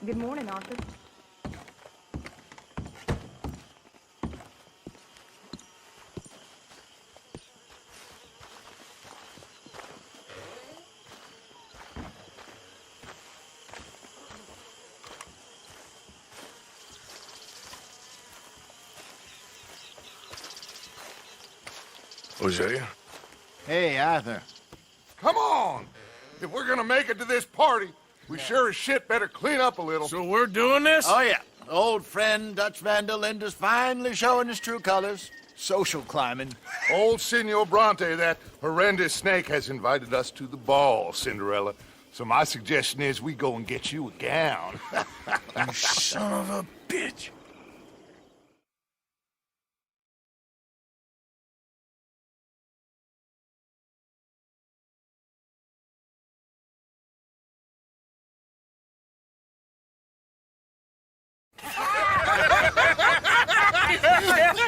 Good morning, Arthur. Hosea? Hey, Arthur. Come on! If we're gonna make it to this party, we sure as shit better clean up a little. So we're doing this? Oh, yeah. Old friend Dutch Van der Linde's finally showing his true colors. Social climbing. Old Senor Bronte, that horrendous snake, has invited us to the ball, Cinderella. So my suggestion is we go and get you a gown. You son of a bitch.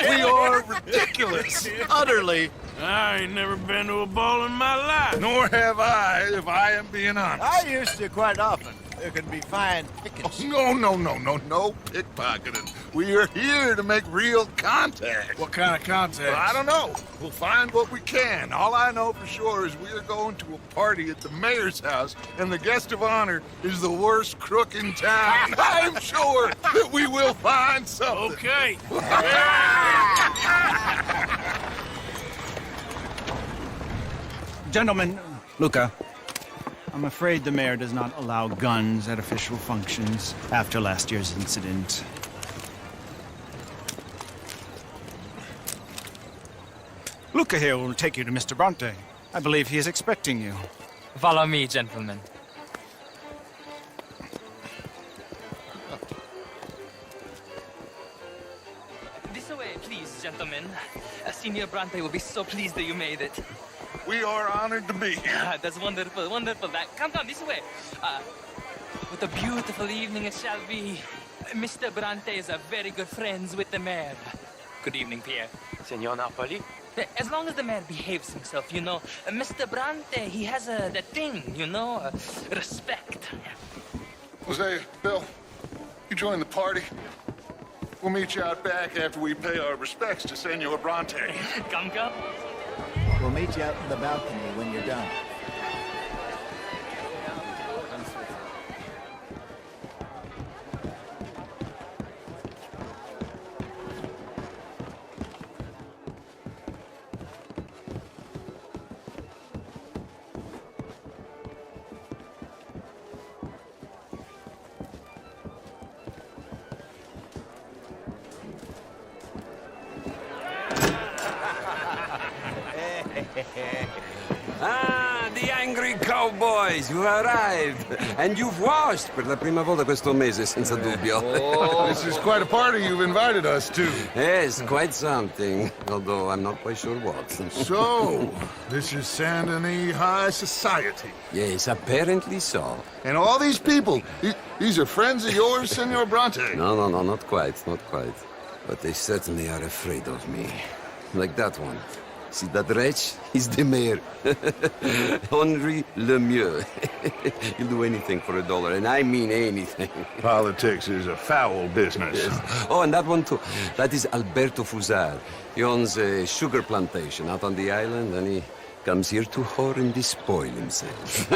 We are ridiculous. Utterly. I ain't never been to a ball in my life. Nor have I, if I am being honest. I used to quite often. There can be fine pickings. No pickpocketing. We are here to make real contact. What kind of contact? Well, I don't know. We'll find what we can. All I know for sure is we are going to a party at the mayor's house, and the guest of honor is the worst crook in town. I'm sure that we will find something. Okay. Gentlemen, Luca, I'm afraid the mayor does not allow guns at official functions after last year's incident. Luca here will take you to Mr. Bronte. I believe he is expecting you. Follow me, gentlemen. This way, please, gentlemen. Senior Bronte will be so pleased that you made it. We are honored to be here. That's wonderful, wonderful. Come this way. What a beautiful evening it shall be. Mr. Bronte is a very good friends with the mayor. Good evening, Pierre. Senor Napoli? As long as the mayor behaves himself, you know. Mr. Bronte, he has that thing, you know, respect. Jose, Bill, you join the party. We'll meet you out back after we pay our respects to Senor Bronte. Come. We'll meet you out in the balcony when you're done. Ah, the angry cowboys, you arrived. And you've washed per la prima volta questo mese, senza dubbio. Oh, this is quite a party you've invited us to. Yes, quite something. Although I'm not quite sure what. So, this is Saint Denis High Society. Yes, apparently so. And all these people, these are friends of yours, Senor Bronte? No, not quite. But they certainly are afraid of me. Like that one. See that wretch? He's the mayor. Henri Lemieux. He'll do anything for $1, and I mean anything. Politics is a foul business. Yes. Oh, and that one too. That is Alberto Fusar. He owns a sugar plantation out on the island, and he comes here to whore and despoil himself.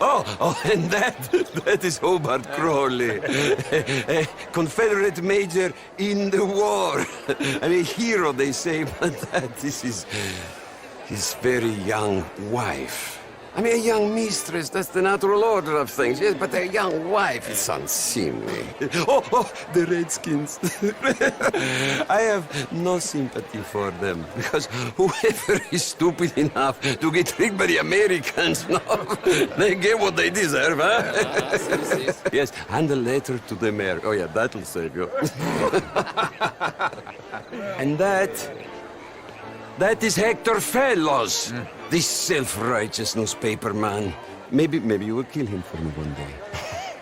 Oh, and that is Hobart Crawley, a Confederate major in the war. I mean, a hero, they say, but that is his very young wife. I mean, a young mistress, that's the natural order of things, yes, but a young wife is unseemly. Oh, the Redskins. I have no sympathy for them, because whoever is stupid enough to get tricked by the Americans, no, they get what they deserve, huh? Yes, and a letter to the mayor. Oh, yeah, that'll save you. And that is Hector Fellows. This self-righteous newspaper man. Maybe you will kill him for me one day.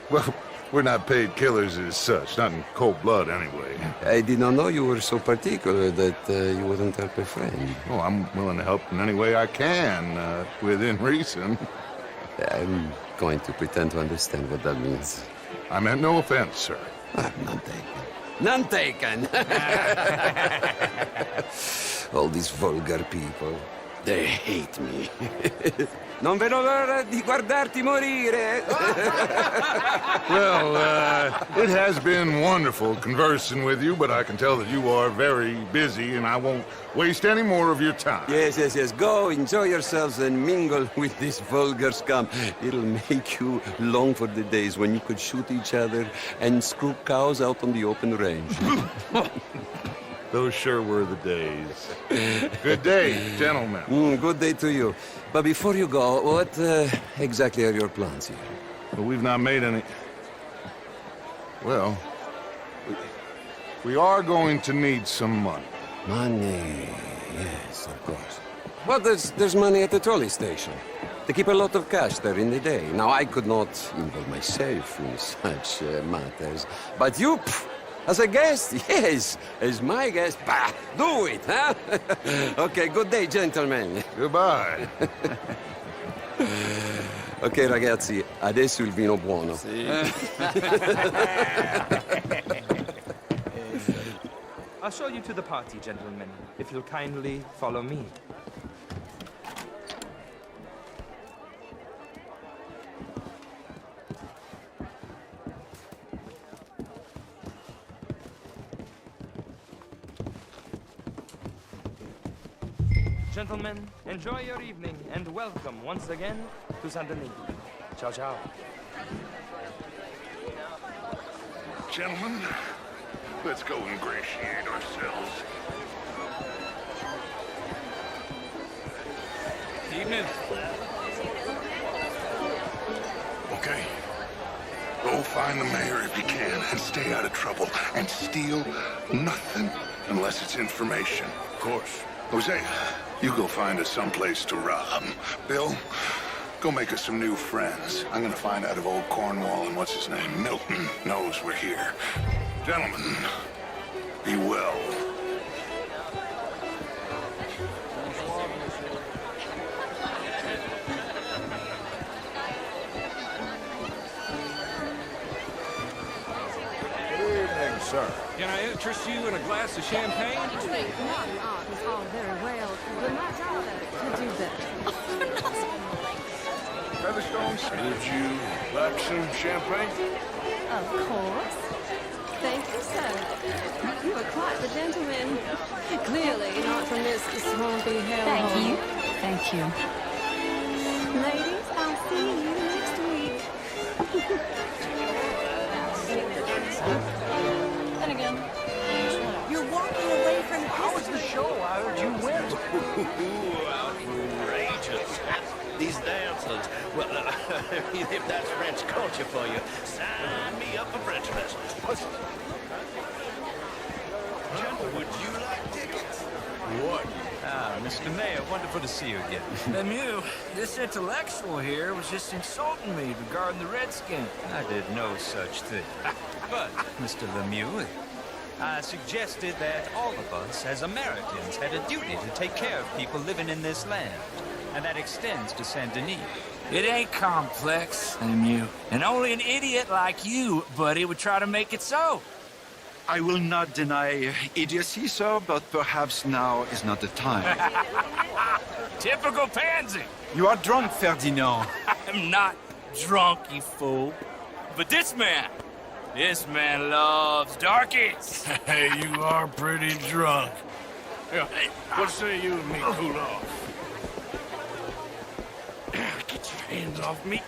Well, we're not paid killers as such, not in cold blood anyway. I did not know you were so particular that you wouldn't help a friend. Oh, I'm willing to help in any way I can, within reason. I'm going to pretend to understand what that means. I meant no offense, sir. None taken. None taken! All these vulgar people. They hate me. Non vedo l'ora di guardarti morire. Well, it has been wonderful conversing with you, but I can tell that you are very busy, and I won't waste any more of your time. Yes. Go, enjoy yourselves and mingle with this vulgar scum. It'll make you long for the days when you could shoot each other and screw cows out on the open range. Those sure were the days. Good day, gentlemen. Good day to you. But before you go, what exactly are your plans here? But we've not made any... Well, we are going to need some money. Money, yes, of course. Well, there's money at the trolley station. They keep a lot of cash there in the day. Now, I could not involve myself in such matters. But you, as a guest, yes, as my guest, bah, do it, huh? Okay, good day, gentlemen. Goodbye. Ok, ragazzi, adesso il vino buono. I'll show you to the party, gentlemen, if you'll kindly follow me. Gentlemen, enjoy your evening and welcome once again to Saint Denis. Ciao, ciao. Gentlemen, let's go ingratiate ourselves. Evening. Okay. Go find the mayor if you can and stay out of trouble and steal nothing unless it's information. Of course. Jose, you go find us someplace to rob. Bill, go make us some new friends. I'm gonna find out if old Cornwall and what's his name, Milton, knows we're here. Gentlemen, be well. Sir. Can I interest you in a glass of champagne? Modern art is all very well, but my daughter could do better. Featherstones? Would you like some champagne? Of course. Thank you, sir. You are quite the gentleman. Clearly not from this swampy hellhole. Thank you. Thank you. Ladies, I'll see you next week. Then again. You're walking away from the How was the show? I heard you win. Outrageous. These dancers. Well, if that's French culture for you, sign me up for French lessons. Would you like tickets? What? Mr. Mayor, wonderful to see you again. Lemieux, this intellectual here was just insulting me regarding the Redskin. I did no such thing. But, Mr. Lemieux, I suggested that all of us, as Americans, had a duty to take care of people living in this land. And that extends to Saint Denis. It ain't complex, Lemieux. And only an idiot like you, buddy, would try to make it so. I will not deny idiocy, sir, but perhaps now is not the time. Typical pansy. You are drunk, Ferdinand. I'm not drunk, you fool. But this man loves darkies. Hey, you are pretty drunk. Yeah, what say you and me cool off? Get your hands off me.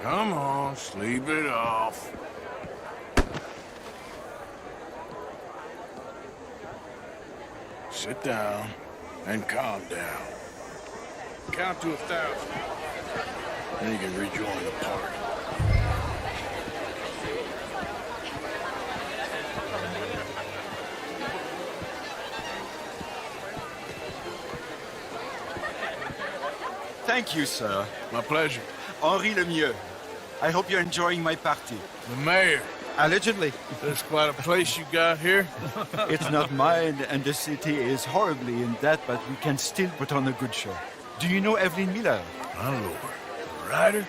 Come on, sleep it off. Sit down and calm down. Count to 1,000. Then you can rejoin the party. Thank you, sir. My pleasure. Henri Lemieux. I hope you're enjoying my party. The mayor. Allegedly. There's quite a place you got here. It's not mine, and the city is horribly in debt, but we can still put on a good show. Do you know Evelyn Miller? My lord. Ryder?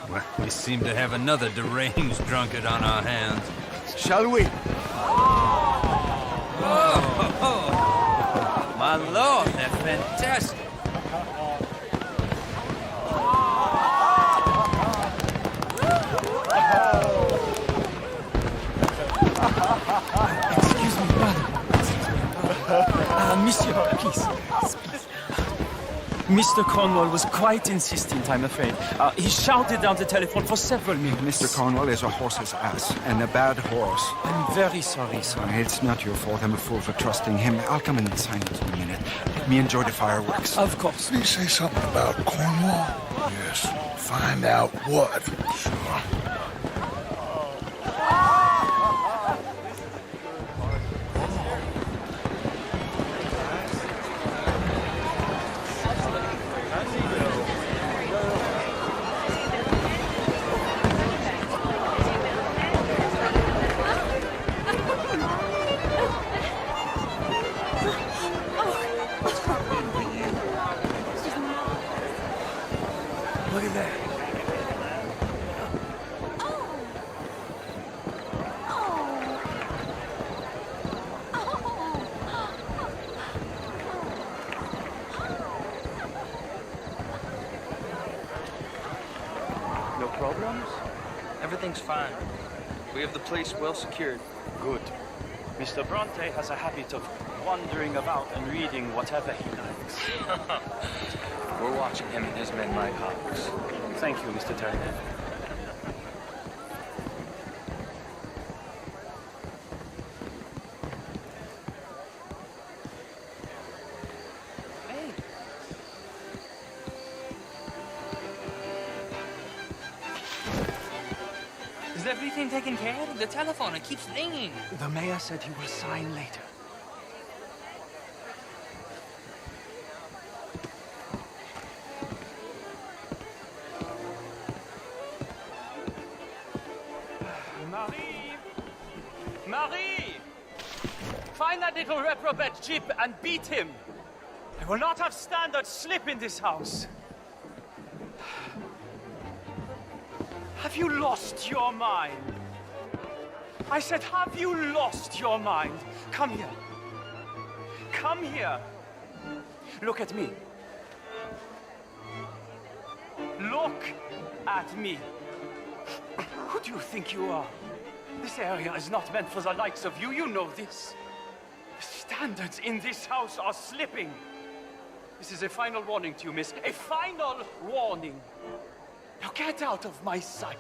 Well, we seem to have another deranged drunkard on our hands. Shall we? Oh, my lord, they're fantastic. Excuse me, brother. Monsieur, please. Mr. Cornwall was quite insistent, I'm afraid. He shouted down the telephone for several minutes. Mr. Cornwall is a horse's ass, and a bad horse. I'm very sorry, sir. It's not your fault. I'm a fool for trusting him. I'll come in and sign it in a minute. Let me enjoy the fireworks. Of course. Did he say something about Cornwall? Yes. Find out what. Sure. Look at that. No problems? Everything's fine. We have the place well secured. Good. Mr. Bronte has a habit of wandering about and reading whatever he likes. We're watching him and his men like hawks. Thank you, Mr. Turner. Hey. Is everything taken care of? The telephone, it keeps ringing. The mayor said he will sign later. Marie! Marie! Find that little reprobate Jip and beat him. I will not have standard slip in this house. Have you lost your mind? I said, have you lost your mind? Come here. Come here. Look at me. Look at me. Who do you think you are? This area is not meant for the likes of you. You know this. The standards in this house are slipping. This is a final warning to you, miss. A final warning. Now get out of my sight.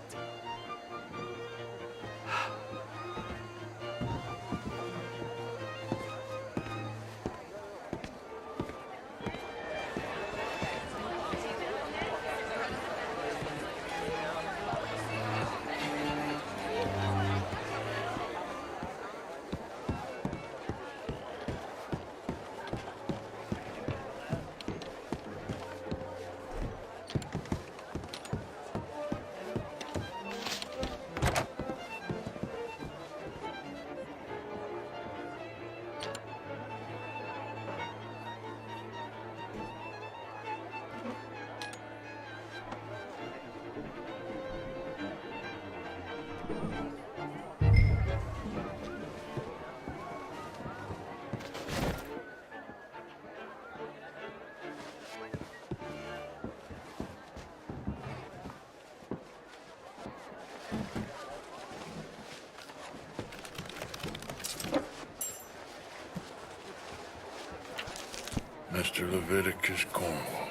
Mr. Leviticus Cornwall.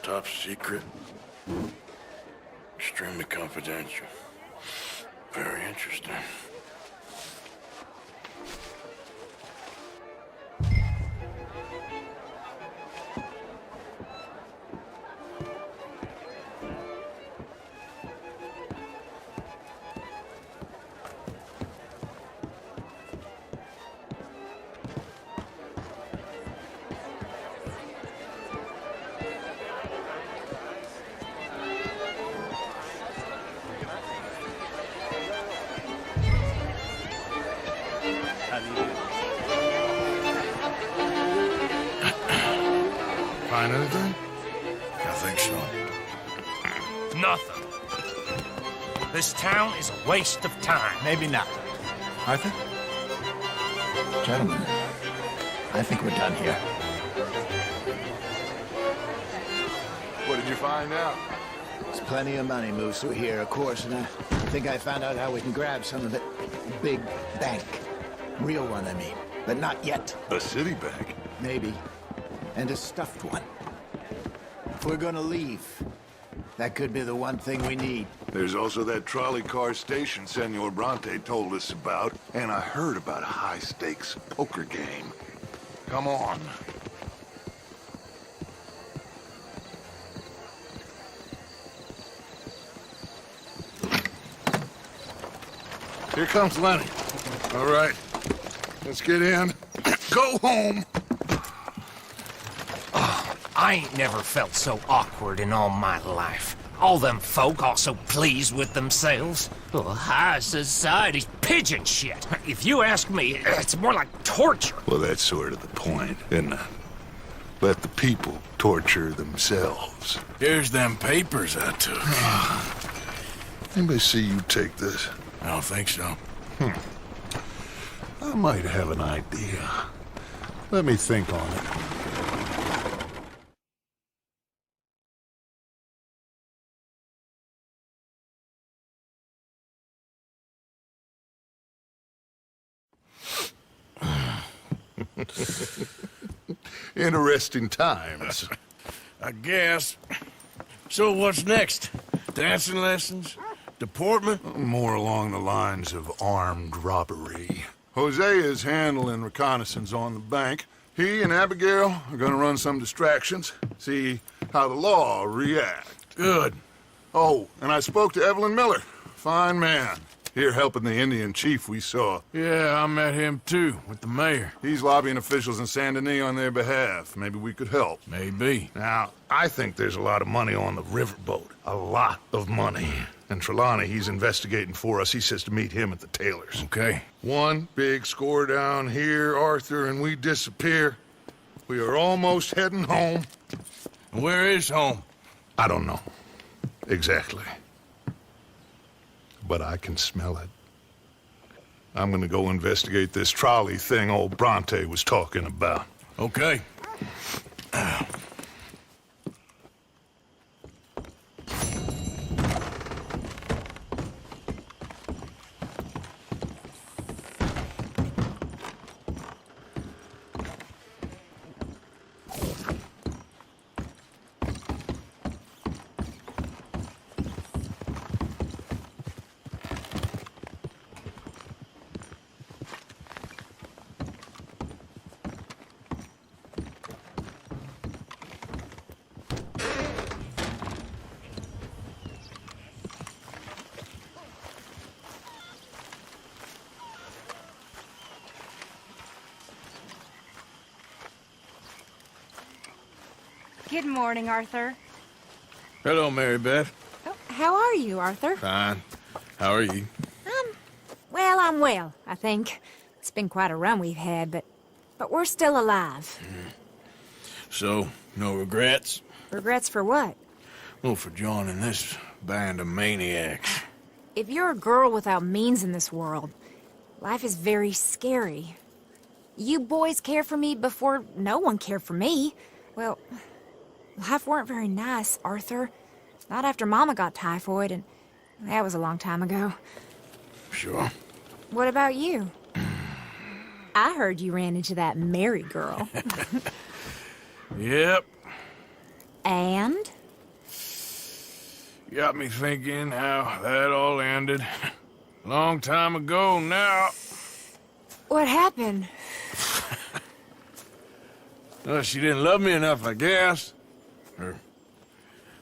Top secret. Extremely confidential. Very interesting. find anything? I think so. Nothing. This town is a waste of time. Maybe not. Arthur? Gentlemen, I think we're done here. What did you find out? There's plenty of money moves through here, of course, and I think I found out how we can grab some of it. Big bank. Real one, I mean. But not yet. A city bank? Maybe. And a stuffed one. If we're gonna leave, that could be the one thing we need. There's also that trolley car station Senor Bronte told us about, and I heard about a high-stakes poker game. Come on. Here comes Lenny. All right, let's get in. Go home. Oh, I ain't never felt so awkward in all my life. All them folk all so pleased with themselves. Oh, high society's pigeon shit. If you ask me, it's more like torture. Well, that's sort of the point, isn't it? Let the people torture themselves. Here's them papers I took. Anybody see you take this? I don't think so. I might have an idea. Let me think on it. Interesting times. I guess. So what's next? Dancing lessons? Deportment? More along the lines of armed robbery. Jose is handling reconnaissance on the bank. He and Abigail are gonna run some distractions, see how the law reacts. Good. Oh, and I spoke to Evelyn Miller. Fine man. Here helping the Indian chief we saw. Yeah, I met him too, with the mayor. He's lobbying officials in Saint Denis on their behalf. Maybe we could help. Maybe. Now, I think there's a lot of money on the riverboat. A lot of money. And Trelawney, he's investigating for us. He says to meet him at the Taylor's. Okay. One big score down here, Arthur, and we disappear. We are almost heading home. Where is home? I don't know. Exactly. But I can smell it. I'm gonna go investigate this trolley thing old Bronte was talking about. Okay. Good morning, Arthur. Hello, Mary Beth. Oh, how are you, Arthur? Fine. How are you? Well, I'm well, I think. It's been quite a run we've had, but we're still alive. So, no regrets? Regrets for what? Well, for joining this band of maniacs. If you're a girl without means in this world, life is very scary. You boys cared for me before no one cared for me. Well, life weren't very nice, Arthur. Not after Mama got typhoid, and that was a long time ago. Sure. What about you? I heard you ran into that Mary girl. Yep. And? Got me thinking how that all ended. Long time ago now. What happened? Well, she didn't love me enough, I guess. Or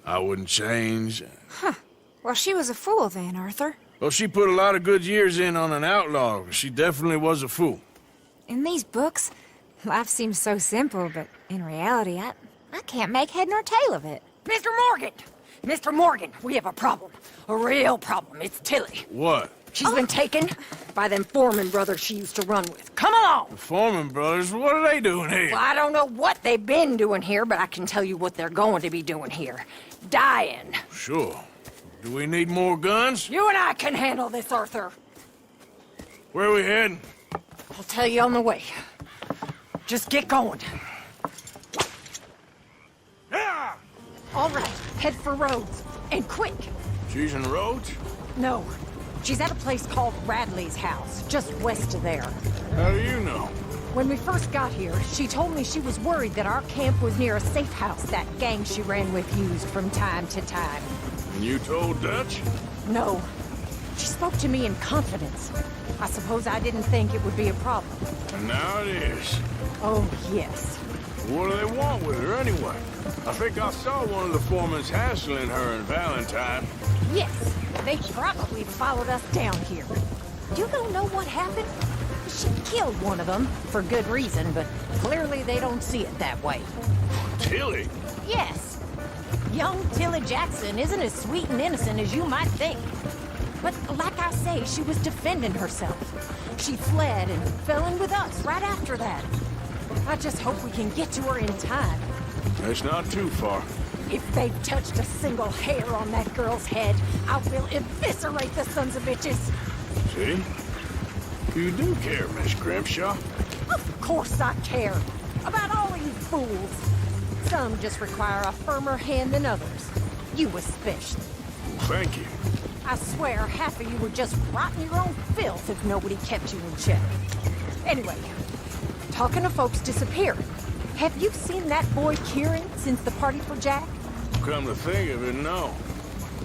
I wouldn't change. Huh. Well, she was a fool then, Arthur. Well, she put a lot of good years in on an outlaw. She definitely was a fool. In these books, life seems so simple, but in reality, I can't make head nor tail of it. Mr. Morgan! Mr. Morgan, we have a problem. A real problem. It's Tilly. What? She's been taken. by them Foreman brothers she used to run with. Come along! The Foreman brothers, what are they doing here? Well, I don't know what they've been doing here, but I can tell you what they're going to be doing here. Dying. Sure. Do we need more guns? You and I can handle this, Arthur. Where are we heading? I'll tell you on the way. Just get going. Yeah! All right, head for Rhodes. And quick. She's in Rhodes? No. She's at a place called Radley's house, just west of there. How do you know? When we first got here, she told me she was worried that our camp was near a safe house that gang she ran with used from time to time. And you told Dutch? No. She spoke to me in confidence. I suppose I didn't think it would be a problem. And now it is. Oh, yes. What do they want with her anyway? I think I saw one of the foremans hassling her and Valentine. Yes, they probably followed us down here. You don't know what happened? She killed one of them, for good reason, but clearly they don't see it that way. Tilly? Yes. Young Tilly Jackson isn't as sweet and innocent as you might think. But like I say, she was defending herself. She fled and fell in with us right after that. I just hope we can get to her in time. It's not too far. If they've touched a single hair on that girl's head, I will eviscerate the sons of bitches. See? You do care, Miss Grimshaw. Of course I care. About all you fools. Some just require a firmer hand than others. You especially. Thank you. I swear half of you would just rot in your own filth if nobody kept you in check. Anyway, talking to folks disappearing. Have you seen that boy Kieran since the party for Jack? Come to think of it, no.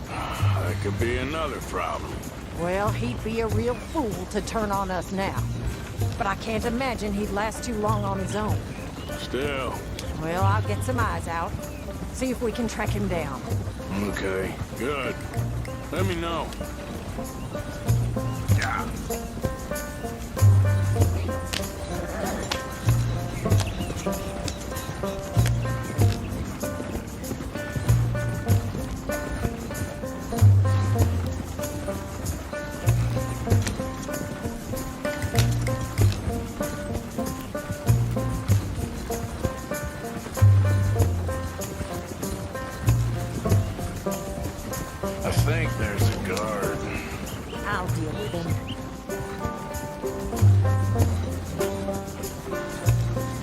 That could be another problem. Well, he'd be a real fool to turn on us now. But I can't imagine he'd last too long on his own. Still. Well, I'll get some eyes out. See if we can track him down. Okay, good. Let me know. Yeah. I think there's a guard. I'll deal with him.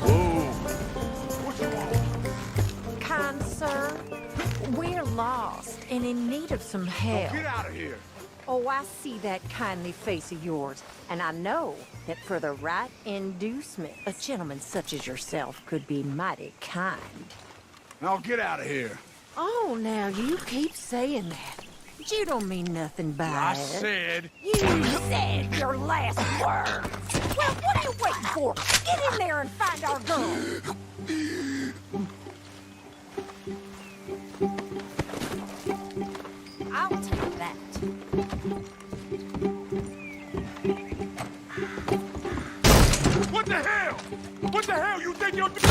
Whoa! What you want? Kind sir, we're lost and in need of some help. Get out of here! Oh, I see that kindly face of yours, and I know that for the right inducement, a gentleman such as yourself could be mighty kind. Now get out of here. Oh, now you keep saying that. You don't mean nothing by I it. said... You said your last word. Well, what are you waiting for? Get in there and find our girl. I'll take that. What the hell? What the hell you think you're doing?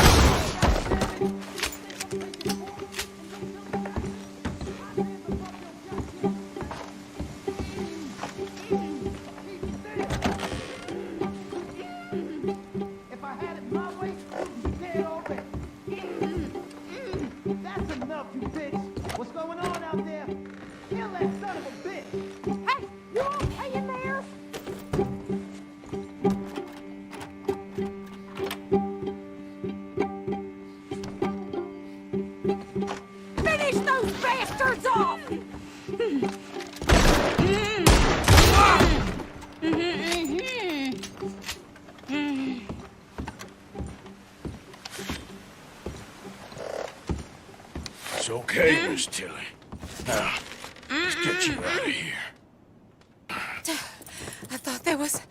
If I had it my way, you'd be dead already. That's enough, you bitch. What's going on out there? Kill that son of a bitch. Hey, you okay in there? Finish those bastards off! It's okay, Miss Tilly. Now, let's get you out of here. I thought there was...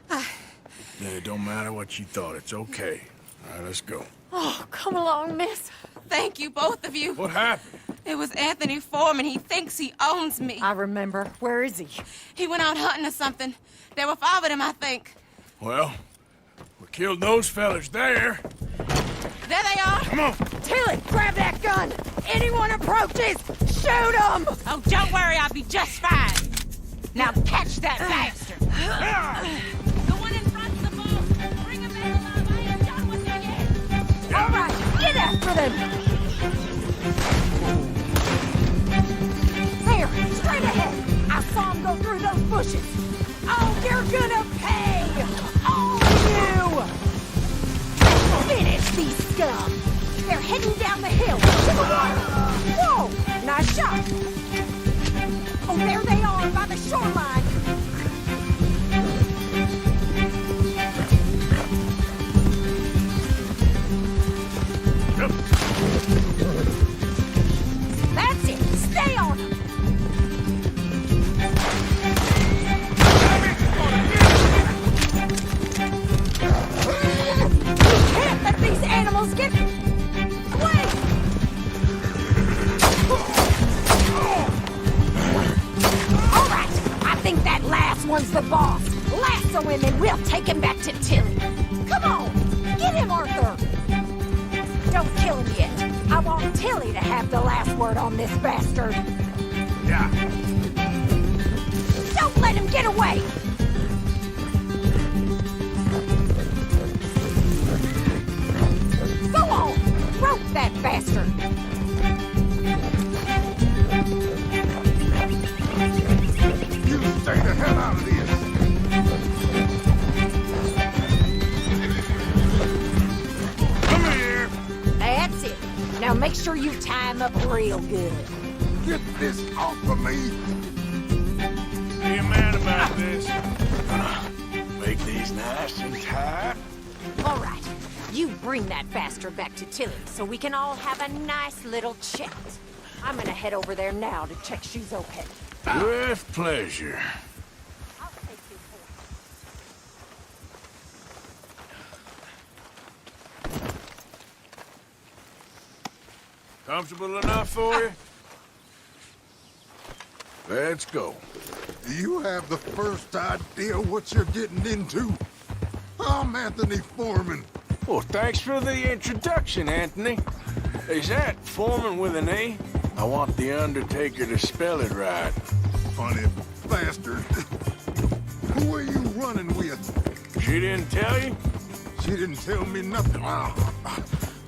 Yeah, it don't matter what you thought. It's okay. All right, let's go. Oh, come along, miss. Thank you, both of you. What happened? It was Anthony Foreman. He thinks he owns me. I remember. Where is he? He went out hunting or something. There were 5 of them, I think. Well, we killed those fellas there. There they are. Come on. Tilly, grab that gun! Anyone approaches, shoot them! Oh, don't worry, I'll be just fine. Now catch that bastard! The one in front's the boss. Bring him back alive. I ain't done with you yet. All right, get after them! There, straight ahead! I saw him go through those bushes. Oh, you're gonna pay! All of you! Finish these scum! They're heading down the hill to the water! Whoa! Nice shot! Oh, there they are by the shoreline! That's it! Stay on them! We can't let these animals get away! All right, I think that last one's the boss. Lasso him and we'll take him back to Tilly. Come on, get him, Arthur! Don't kill him yet. I want Tilly to have the last word on this bastard. Yeah. Don't let him get away! Go on! Rope that bastard! You stay the hell out of this! Come here! That's it. Now make sure you tie him up real good. Get this off of me! Be a man about this. Gonna make these nice and tight. All right. You bring that bastard back to Tilly so we can all have a nice little chat. I'm gonna head over there now to check she's okay. With pleasure. I'll take you for Comfortable enough for you? Let's go. Do you have the first idea what you're getting into? I'm Anthony Foreman. Well, thanks for the introduction, Anthony. Is that Foreman with an A? I want the Undertaker to spell it right. Funny bastard. Who are you running with? She didn't tell you? She didn't tell me nothing.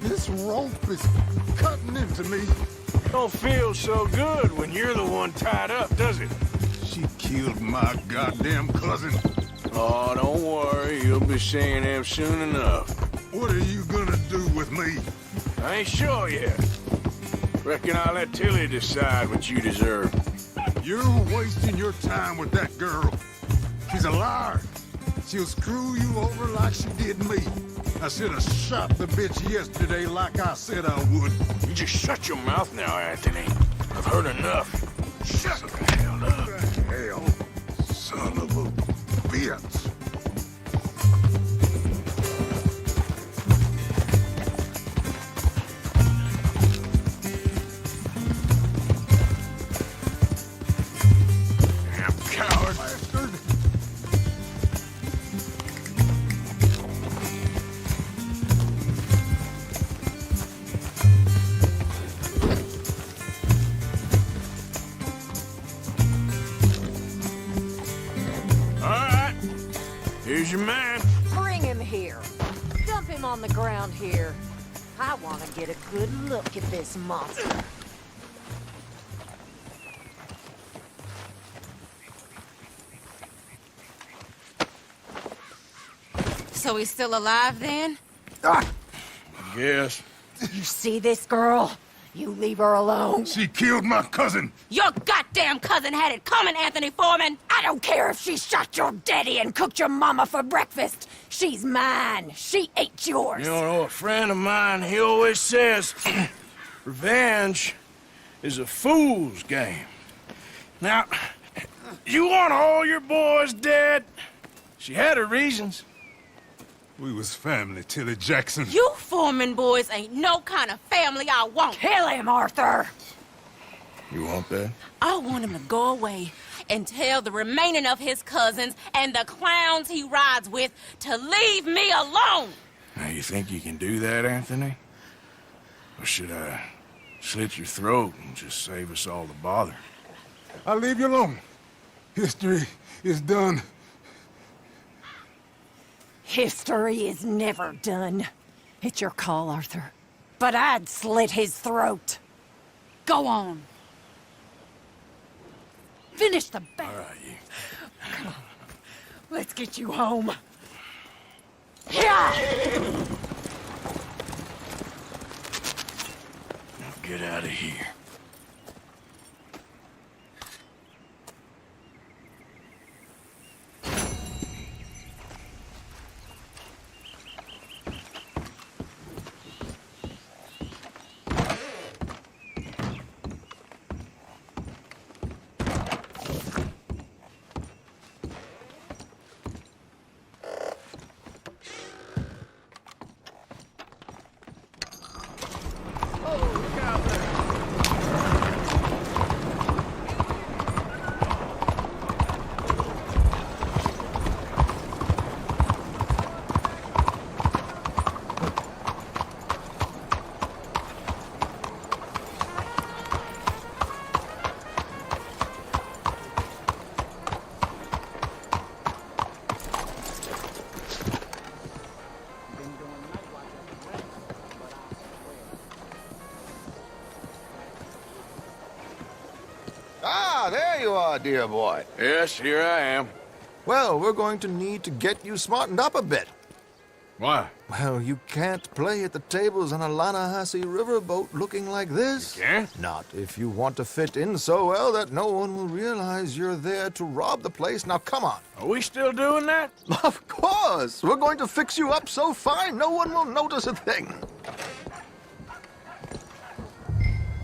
This rope is cutting into me. Don't feel so good when you're the one tied up, does it? She killed my goddamn cousin. Oh, don't worry. You'll be seeing him soon enough. What are you gonna do with me? I ain't sure yet. Reckon I'll let Tilly decide what you deserve. You're wasting your time with that girl. She's a liar. She'll screw you over like she did me. I should have shot the bitch yesterday like I said I would. You just shut your mouth now, Anthony. I've heard enough. Shut the hell up. What the hell? Son of a bitch. Coward. Bastard. All right. Here's your man. Bring him here. Dump him on the ground here. I want to get a good look at this monster. So he's still alive then? Yes. You see this girl? You leave her alone. She killed my cousin. Your goddamn cousin had it coming, Anthony Foreman! I don't care if she shot your daddy and cooked your mama for breakfast. She's mine. She ate yours. You know, a friend of mine, he always says, revenge is a fool's game. Now, you want all your boys dead? She had her reasons. We was family, Tilly Jackson. You Foreman boys ain't no kind of family I want. Kill him, Arthur. You want that? I want him to go away and tell the remaining of his cousins and the clowns he rides with to leave me alone. Now, you think you can do that, Anthony? Or should I slit your throat and just save us all the bother? I'll leave you alone. History is done. History is never done. It's your call, Arthur. But I'd slit his throat. Go on. Finish the battle. All right, you. Come on. Let's get you home. Yeah! Now get out of here. Ah, there you are, dear boy. Yes, here I am. Well, we're going to need to get you smartened up a bit. Why? Well, you can't play at the tables on a Lannahechee riverboat looking like this. You can't? Not if you want to fit in so well that no one will realize you're there to rob the place. Now, come on. Are we still doing that? Of course. We're going to fix you up so fine no one will notice a thing.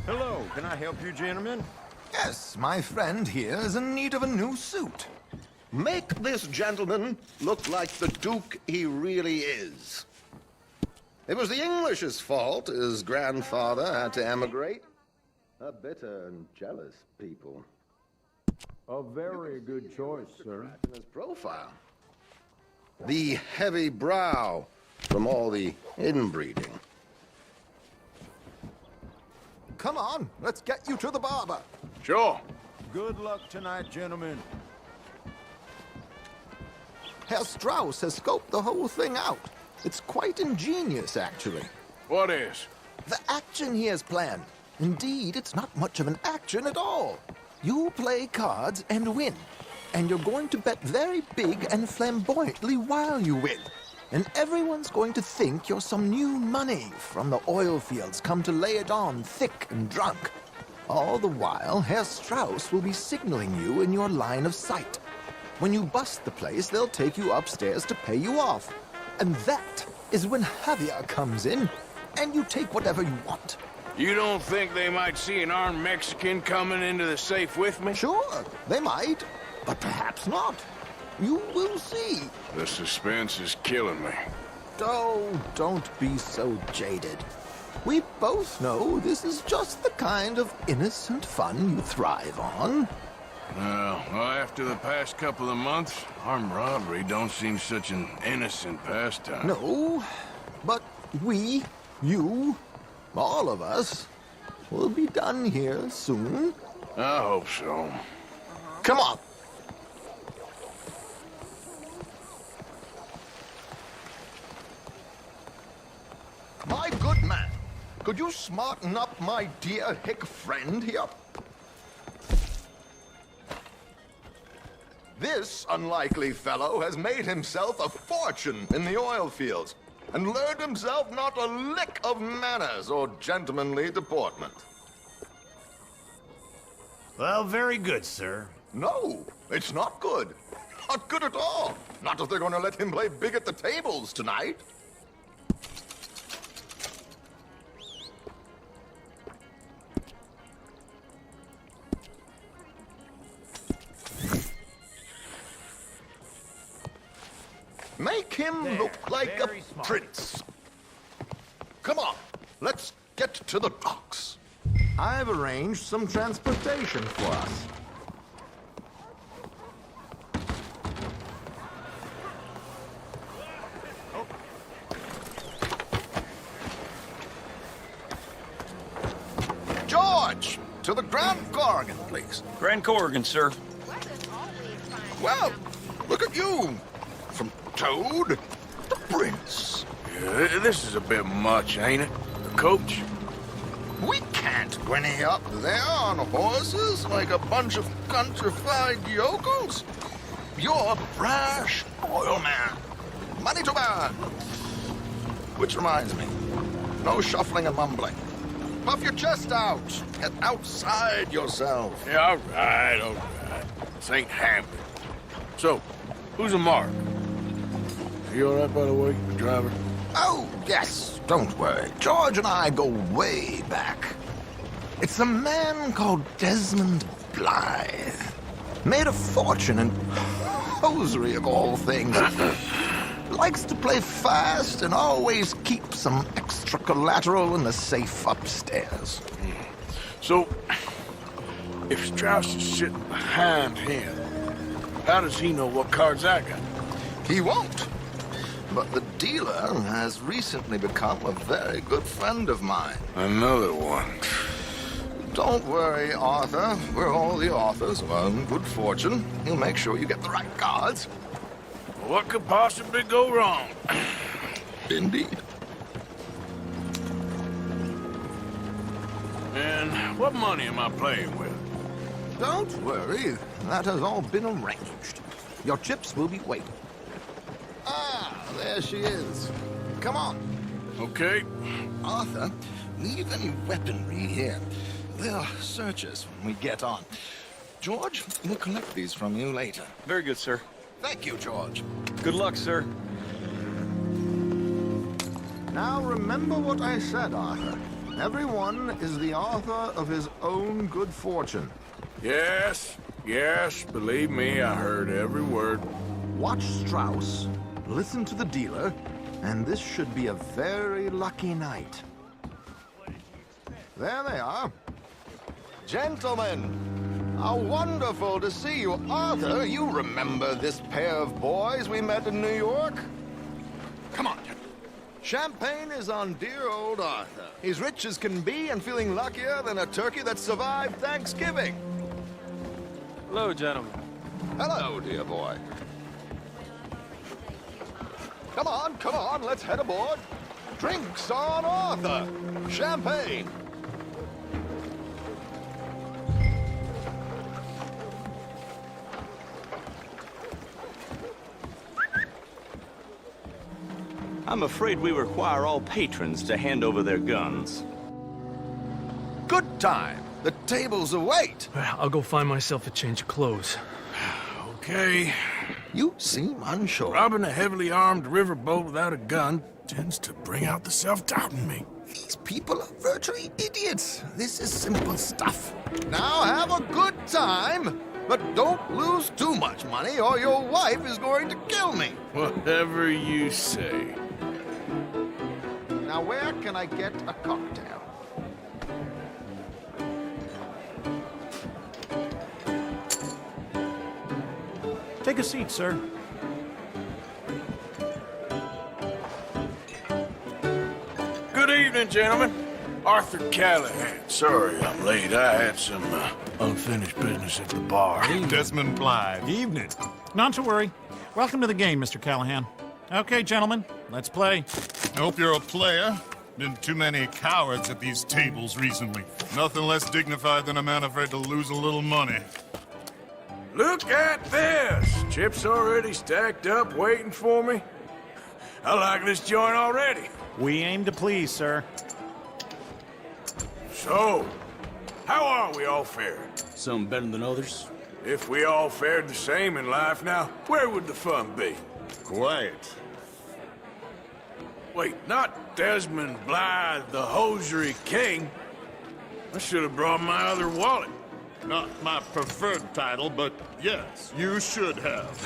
Hello, can I help you, gentlemen? Yes, my friend here is in need of a new suit. Make this gentleman look like the Duke he really is. It was the English's fault his grandfather had to emigrate. A bitter and jealous people. A very good choice, sir. In his profile. The heavy brow from all the inbreeding. Come on, let's get you to the barber. Sure. Good luck tonight, gentlemen. Herr Strauss has scoped the whole thing out. It's quite ingenious, actually. What is? The action he has planned. Indeed, it's not much of an action at all. You play cards and win. And you're going to bet very big and flamboyantly while you win. And everyone's going to think you're some new money from the oil fields come to lay it on thick and drunk. All the while, Herr Strauss will be signaling you in your line of sight. When you bust the place, they'll take you upstairs to pay you off. And that is when Javier comes in, and you take whatever you want. You don't think they might see an armed Mexican coming into the safe with me? Sure, they might, but perhaps not. You will see. The suspense is killing me. Oh, don't be so jaded. We both know this is just the kind of innocent fun you thrive on. Well, after the past couple of months, armed robbery don't seem such an innocent pastime. No, but we, you, all of us, will be done here soon. I hope so. Come on. My good man, could you smarten up my dear hick friend here? This unlikely fellow has made himself a fortune in the oil fields and learned himself not a lick of manners or gentlemanly deportment. Well, very good, sir. No, it's not good. Not good at all. Not if they're going to let him play big at the tables tonight. Make him look like a prince. Come on, let's get to the docks. I've arranged some transportation for us. George, to the Grand Corrigan, please. Grand Corrigan, sir. Well, look at you. From Toad to Prince. Yeah, this is a bit much, ain't it? The coach? We can't whinny up there on horses like a bunch of countrified yokels. You're a brash oil man. Money to burn. Which reminds me, no shuffling and mumbling. Puff your chest out. Get outside yourself. Yeah, all right. This ain't happening. So, who's a mark? Are you all right, by the way, the driver? Oh, yes. Don't worry. George and I go way back. It's a man called Desmond Blythe. Made a fortune in hosiery of all things. Likes to play fast and always keep some extra collateral in the safe upstairs. So, if Strauss is sitting behind him, how does he know what cards I got? He won't. But the dealer has recently become a very good friend of mine. Another one. Don't worry, Arthur. We're all the authors of our good fortune. He'll make sure you get the right cards. What could possibly go wrong? Indeed. And what money am I playing with? Don't worry. That has all been arranged. Your chips will be waiting. Ah, there she is. Come on. Okay. Arthur, leave any weaponry here. They'll search us when we get on. George, we'll collect these from you later. Very good, sir. Thank you, George. Good luck, sir. Now remember what I said, Arthur. Everyone is the author of his own good fortune. Yes, believe me, I heard every word. Watch Strauss, listen to the dealer, and this should be a very lucky night. There they are. Gentlemen, how wonderful to see you. Arthur, you remember this pair of boys we met in New York? Come on. Champagne is on dear old Arthur. He's rich as can be and feeling luckier than a turkey that survived Thanksgiving. Hello, gentlemen. Hello, dear boy. Come on, let's head aboard. Drinks on Arthur. Champagne. I'm afraid we require all patrons to hand over their guns. Good time. The tables await. I'll go find myself a change of clothes. Okay. You seem unsure. Robbing a heavily armed riverboat without a gun tends to bring out the self-doubt in me. These people are virtually idiots. This is simple stuff. Now have a good time, but don't lose too much money or your wife is going to kill me. Whatever you say. Now where can I get a cocktail? Take a seat, sir. Good evening, gentlemen. Arthur Callahan. Sorry I'm late. I had some unfinished business at the bar. Desmond Blythe. Evening. Not to worry. Welcome to the game, Mr. Callahan. Okay, gentlemen, let's play. I hope you're a player. Been too many cowards at these tables recently. Nothing less dignified than a man afraid to lose a little money. Look at this! Chips already stacked up, waiting for me. I like this joint already. We aim to please, sir. So, how are we all faring? Some better than others. If we all fared the same in life now, where would the fun be? Quiet. Wait, not Desmond Blythe, the hosiery king. I should have brought my other wallet. Not my preferred title, but yes, you should have.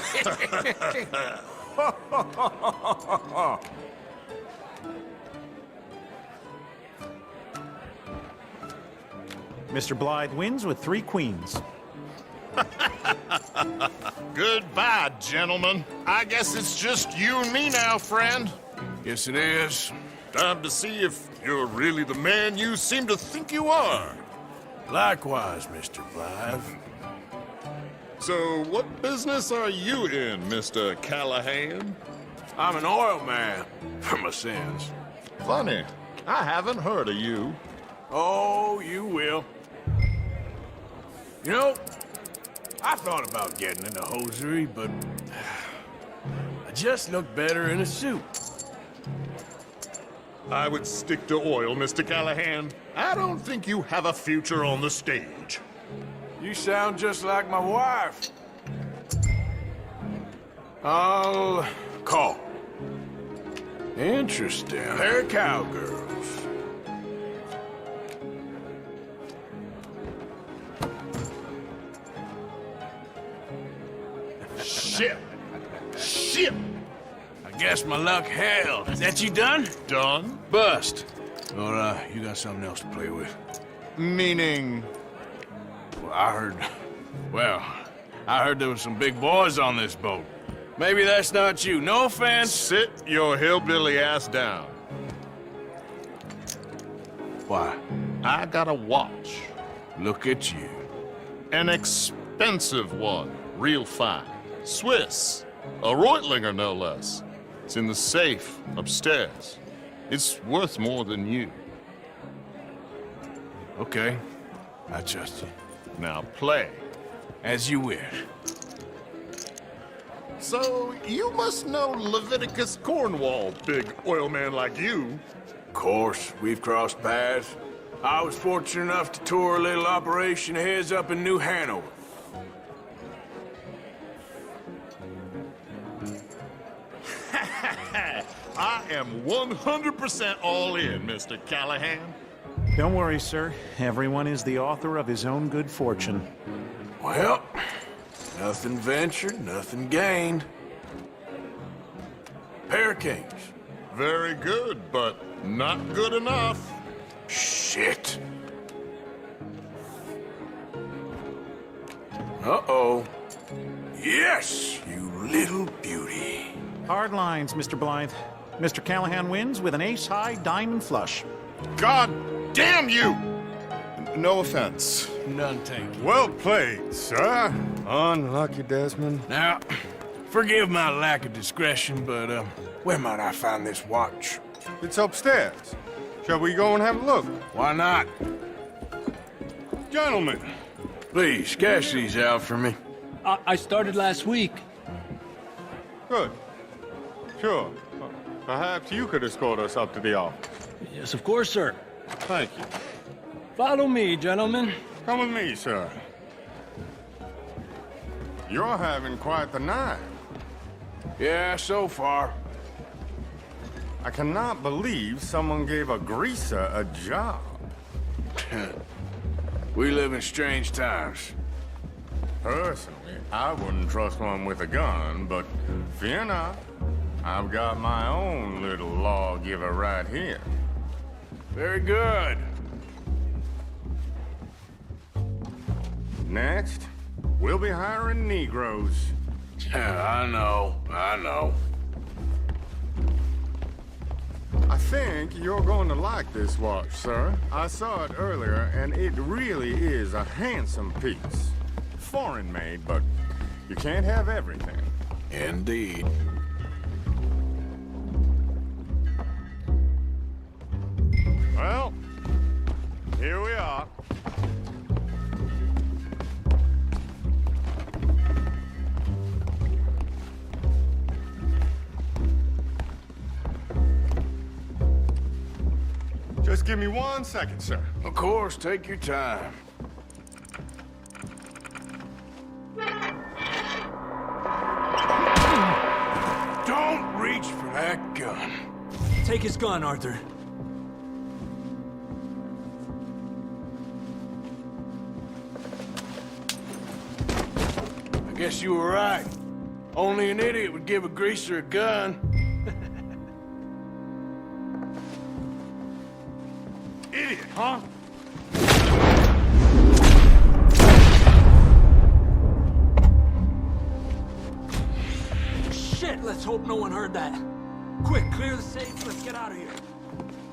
Mr. Blythe wins with 3 queens. Goodbye, gentlemen. I guess it's just you and me now, friend. Yes, it is. Time to see if you're really the man you seem to think you are. Likewise, Mr. Blythe. So, what business are you in, Mr. Callahan? I'm an oil man, for my sins. Funny, I haven't heard of you. Oh, you will. You know, I thought about getting into hosiery, but I just look better in a suit. I would stick to oil, Mr. Callahan. I don't think you have a future on the stage. You sound just like my wife. I'll call. Interesting. They're cowgirls. Shit! Shit! I guess my luck held. Is that you done? Done? Bust. Or, you got something else to play with? Meaning? Well, I heard there was some big boys on this boat. Maybe that's not you. No offense. Sit your hillbilly ass down. Why? I got a watch. Look at you. An expensive one. Real fine. Swiss. A Reutlinger, no less. It's in the safe upstairs. It's worth more than you. Okay. I trust you. Now play. As you wish. So, you must know Leviticus Cornwall, big oil man like you. Of course, we've crossed paths. I was fortunate enough to tour a little operation of his up in New Hanover. I am 100% all in, Mr. Callahan. Don't worry, sir. Everyone is the author of his own good fortune. Well, nothing ventured, nothing gained. Pair of kings. Very good, but not good enough. Shit. Uh-oh. Yes, you little beauty. Hard lines, Mr. Blythe. Mr. Callahan wins with an ace-high diamond flush. God damn you! No offense. None taken. Well played, sir. Unlucky, Desmond. Now, forgive my lack of discretion, but, where might I find this watch? It's upstairs. Shall we go and have a look? Why not? Gentlemen. Please, cash these out for me. I started last week. Good. Sure. Perhaps you could escort us up to the office. Yes, of course, sir. Thank you. Follow me, gentlemen. Come with me, sir. You're having quite the night. Yeah, so far. I cannot believe someone gave a greaser a job. We live in strange times. Personally, I wouldn't trust one with a gun, but fear not. I've got my own little lawgiver right here. Very good. Next, we'll be hiring Negroes. I know. I think you're going to like this watch, sir. I saw it earlier, and it really is a handsome piece. Foreign made, but you can't have everything. Indeed. Well, here we are. Just give me 1 second, sir. Of course, take your time. Don't reach for that gun. Take his gun, Arthur. I guess you were right. Only an idiot would give a greaser a gun. Idiot, huh? Shit, let's hope no one heard that. Quick, clear the safe, let's get out of here.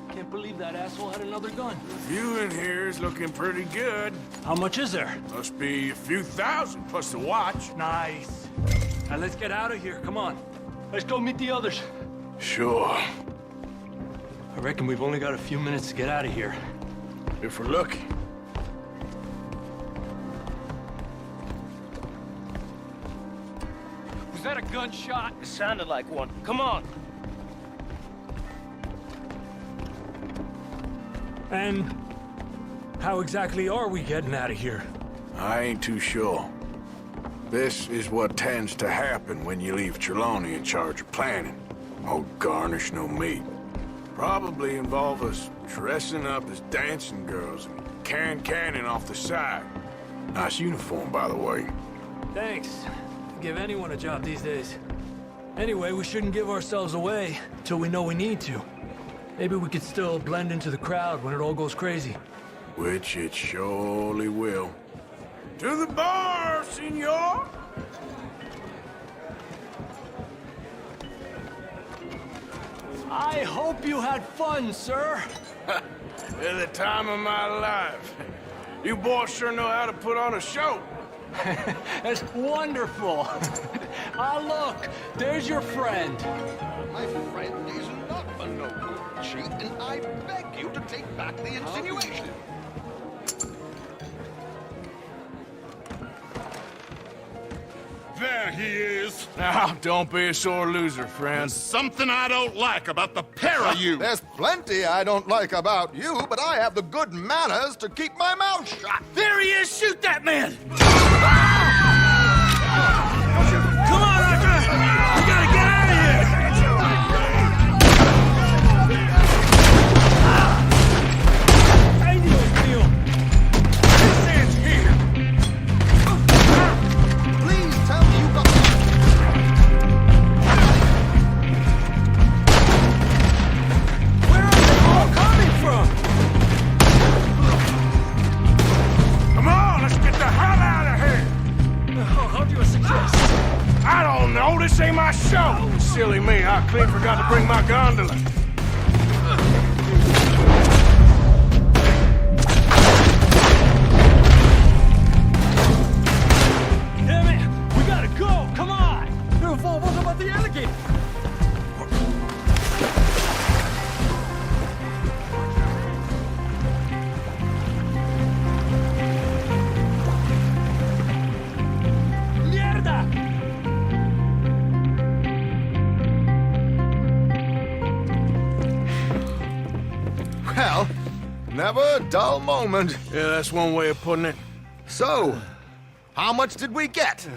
Can't can't believe that asshole had another gun. You in here is looking pretty good. How much is there? Must be a few thousand plus the watch. Nice. Now let's get out of here. Come on. Let's go meet the others. Sure. I reckon we've only got a few minutes to get out of here. If we're lucky. Was that a gunshot? It sounded like one. Come on. And how exactly are we getting out of here? I ain't too sure. This is what tends to happen when you leave Trelawney in charge of planning. Oh, garnish no meat. Probably involve us dressing up as dancing girls and carrying cannon off the side. Nice uniform, by the way. Thanks. Give anyone a job these days. Anyway, we shouldn't give ourselves away till we know we need to. Maybe we could still blend into the crowd when it all goes crazy. Which it surely will. To the bar, senor! I hope you had fun, sir. At the time of my life. You boys sure know how to put on a show. That's wonderful. Ah, look, there's your friend. My friend is not a noble chief, and I beg you to take back the insinuation. There he is. Now, don't be a sore loser, friend. There's something I don't like about the pair of you. There's plenty I don't like about you, but I have the good manners to keep my mouth shut. There he is! Shoot that man! Come on, Arthur! We gotta get out of here! Ay, Dios mío! This ends here. Please tell me you got... Where are they all coming from? Come on, let's get the hell out of here! How do you suggest? I don't know, this ain't my show! Silly me, I clean forgot to bring my gondola. Damn it! We gotta go! Come on! What about the alligator? Mierda! Well, never a dull moment. Yeah, that's one way of putting it. So, how much did we get?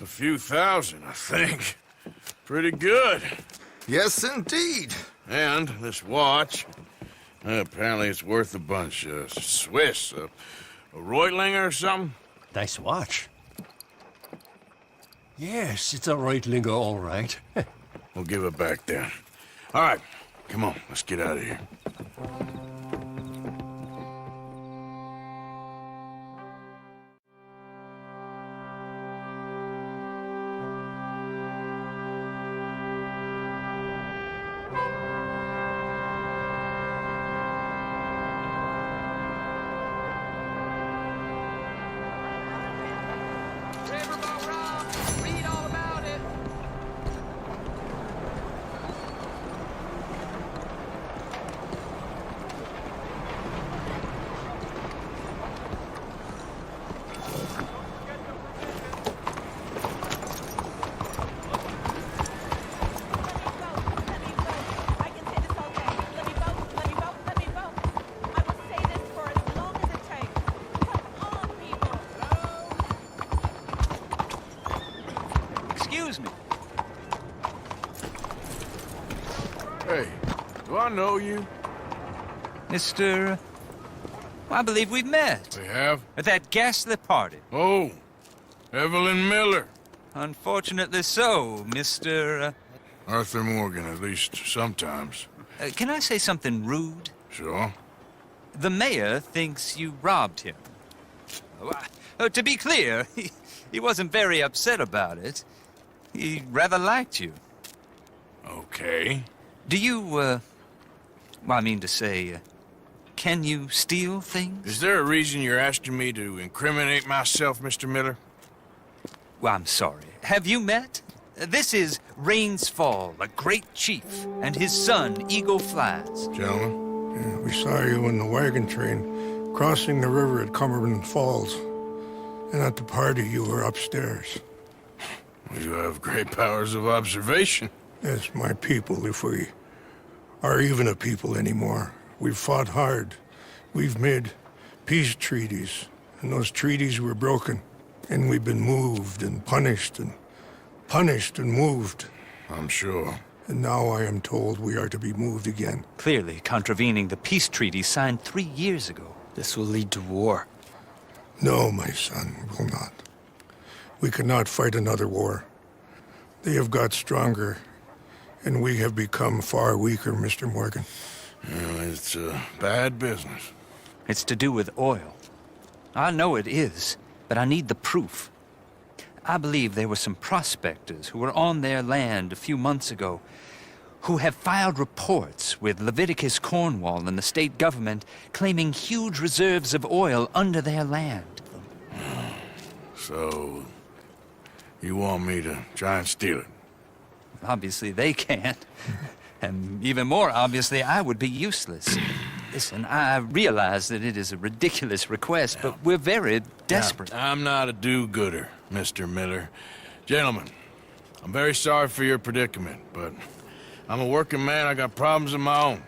A few thousand, I think. Pretty good. Yes, indeed. And this watch, apparently it's worth a bunch. Swiss, a Reutlinger or something? Nice watch. Yes, it's a Reutlinger, all right. We'll give it back then. All right, come on, let's get out of here. Read all about it. Excuse me. Hey, do I know you? Mr. I believe we've met. We have? At that ghastly party. Oh, Evelyn Miller. Unfortunately so, Mr. Arthur Morgan, at least sometimes. Can I say something rude? Sure. The mayor thinks you robbed him. To be clear, he wasn't very upset about it. He rather liked you. Okay. Do you Well, I mean to say, can you steal things? Is there a reason you're asking me to incriminate myself, Mr. Miller? Well, I'm sorry. Have you met? This is Rains Fall, a great chief, and his son, Eagle Flies. Gentlemen, we saw you in the wagon train crossing the river at Cumberland Falls. And at the party, you were upstairs. You have great powers of observation. Yes, my people, if we are even a people anymore. We've fought hard. We've made peace treaties, and those treaties were broken. And we've been moved and punished and moved. I'm sure. And now I am told we are to be moved again. Clearly contravening the peace treaty signed 3 years ago. This will lead to war. No, my son, will not. We cannot fight another war. They have got stronger, and we have become far weaker, Mr. Morgan. It's bad business. It's to do with oil. I know it is, but I need the proof. I believe there were some prospectors who were on their land a few months ago who have filed reports with Leviticus Cornwall and the state government claiming huge reserves of oil under their land. So, you want me to try and steal it? Obviously they can't. And even more obviously, I would be useless. Listen, I realize that it is a ridiculous request, but we're very desperate. Now, I'm not a do-gooder, Mr. Miller. Gentlemen, I'm very sorry for your predicament, but I'm a working man. I got problems of my own.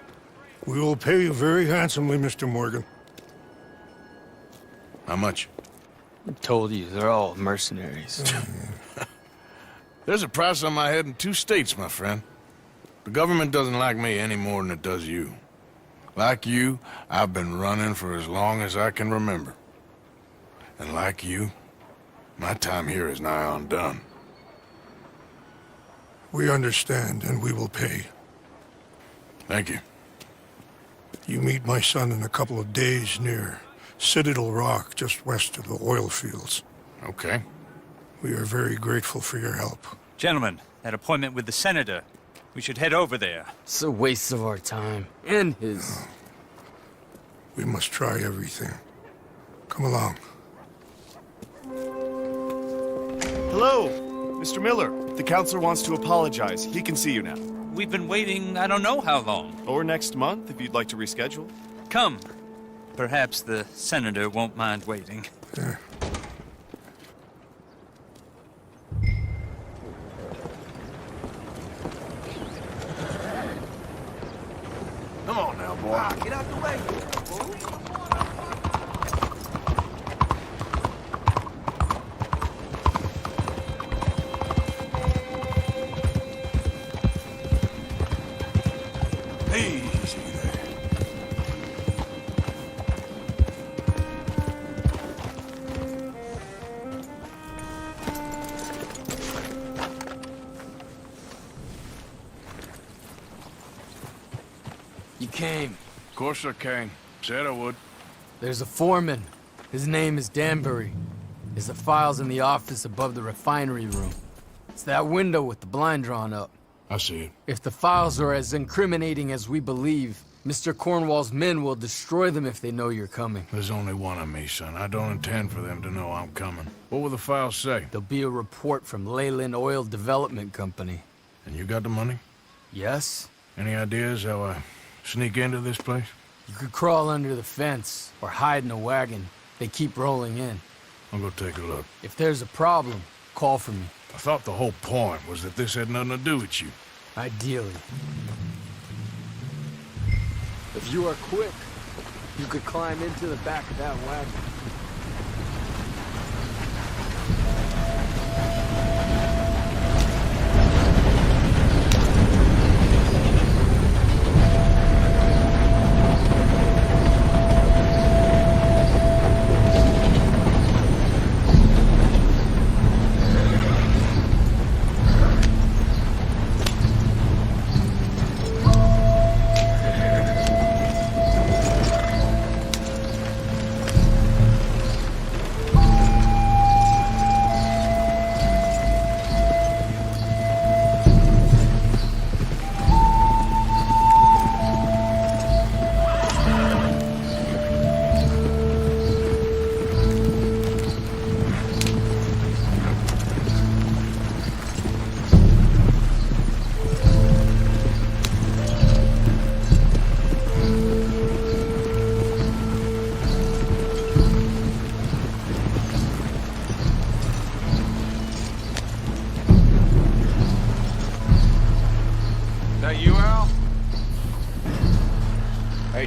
We will pay you very handsomely, Mr. Morgan. How much? I told you, they're all mercenaries. There's a price on my head in 2 states, my friend. The government doesn't like me any more than it does you. Like you, I've been running for as long as I can remember. And like you, my time here is nigh undone. We understand, and we will pay. Thank you. You meet my son in a couple of days near Citadel Rock, just west of the oil fields. Okay. We are very grateful for your help. Gentlemen, that appointment with the senator. We should head over there. It's a waste of our time. And his. We must try everything. Come along. Hello, Mr. Miller. The counselor wants to apologize. He can see you now. We've been waiting I don't know how long. Or next month, if you'd like to reschedule. Come. Perhaps the senator won't mind waiting. Yeah. Come on now, boy. Get out the way. Easy there. You came. Of course I came. Said I would. There's a foreman. His name is Danbury. There's the files in the office above the refinery room. It's that window with the blind drawn up. I see it. If the files are as incriminating as we believe, Mr. Cornwall's men will destroy them if they know you're coming. There's only one of me, son. I don't intend for them to know I'm coming. What will the files say? There'll be a report from Leyland Oil Development Company. And you got the money? Yes? Any ideas how I sneak into this place? You could crawl under the fence or hide in a wagon. They keep rolling in. I'll go take a look. If there's a problem, call for me. I thought the whole point was that this had nothing to do with you. Ideally. If you are quick, you could climb into the back of that wagon.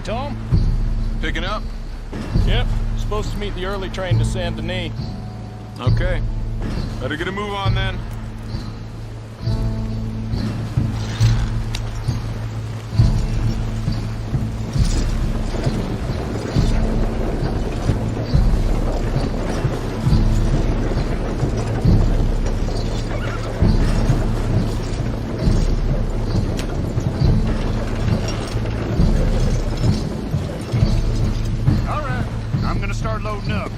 Tom? Picking up? Yep. Supposed to meet the early train to Saint Denis. Okay. Better get a move on then. Loading up.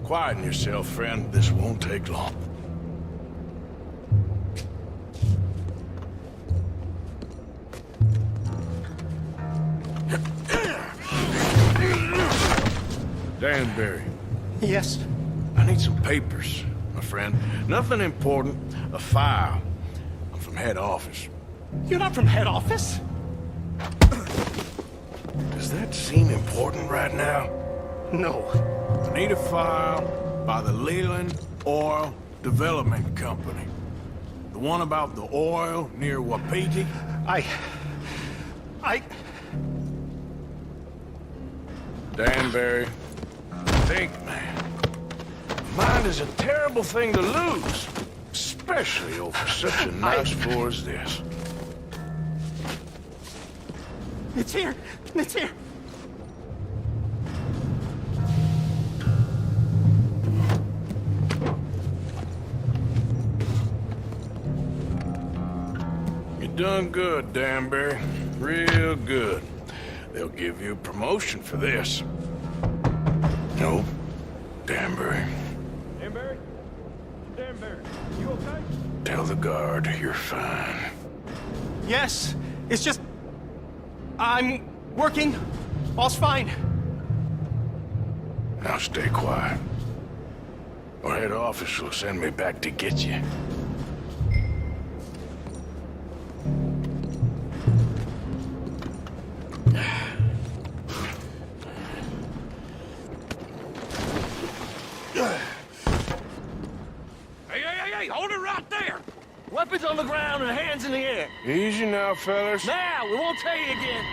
Quieten yourself, friend. This won't take long. Danbury. Yes? I need some papers, my friend. Nothing important. A file. I'm from head office. You're not from head office? Does that seem important right now? No. I need a file by the Leland Oil Development Company. The one about the oil near Wapiti? Danbury, think, man. Mind is a terrible thing to lose, especially over such a nice floor as this. It's here! It's here! You done good, Danbury. Real good. They'll give you a promotion for this. No, Danbury. Danbury? Danbury, you okay? Tell the guard you're fine. Yes, it's just... I'm working. All's fine. Now stay quiet. Or head office will send me back to get you. Hey, hold it right there! Weapons on the ground and hands in the air. Easy now, fellas. Now, we won't tell you again.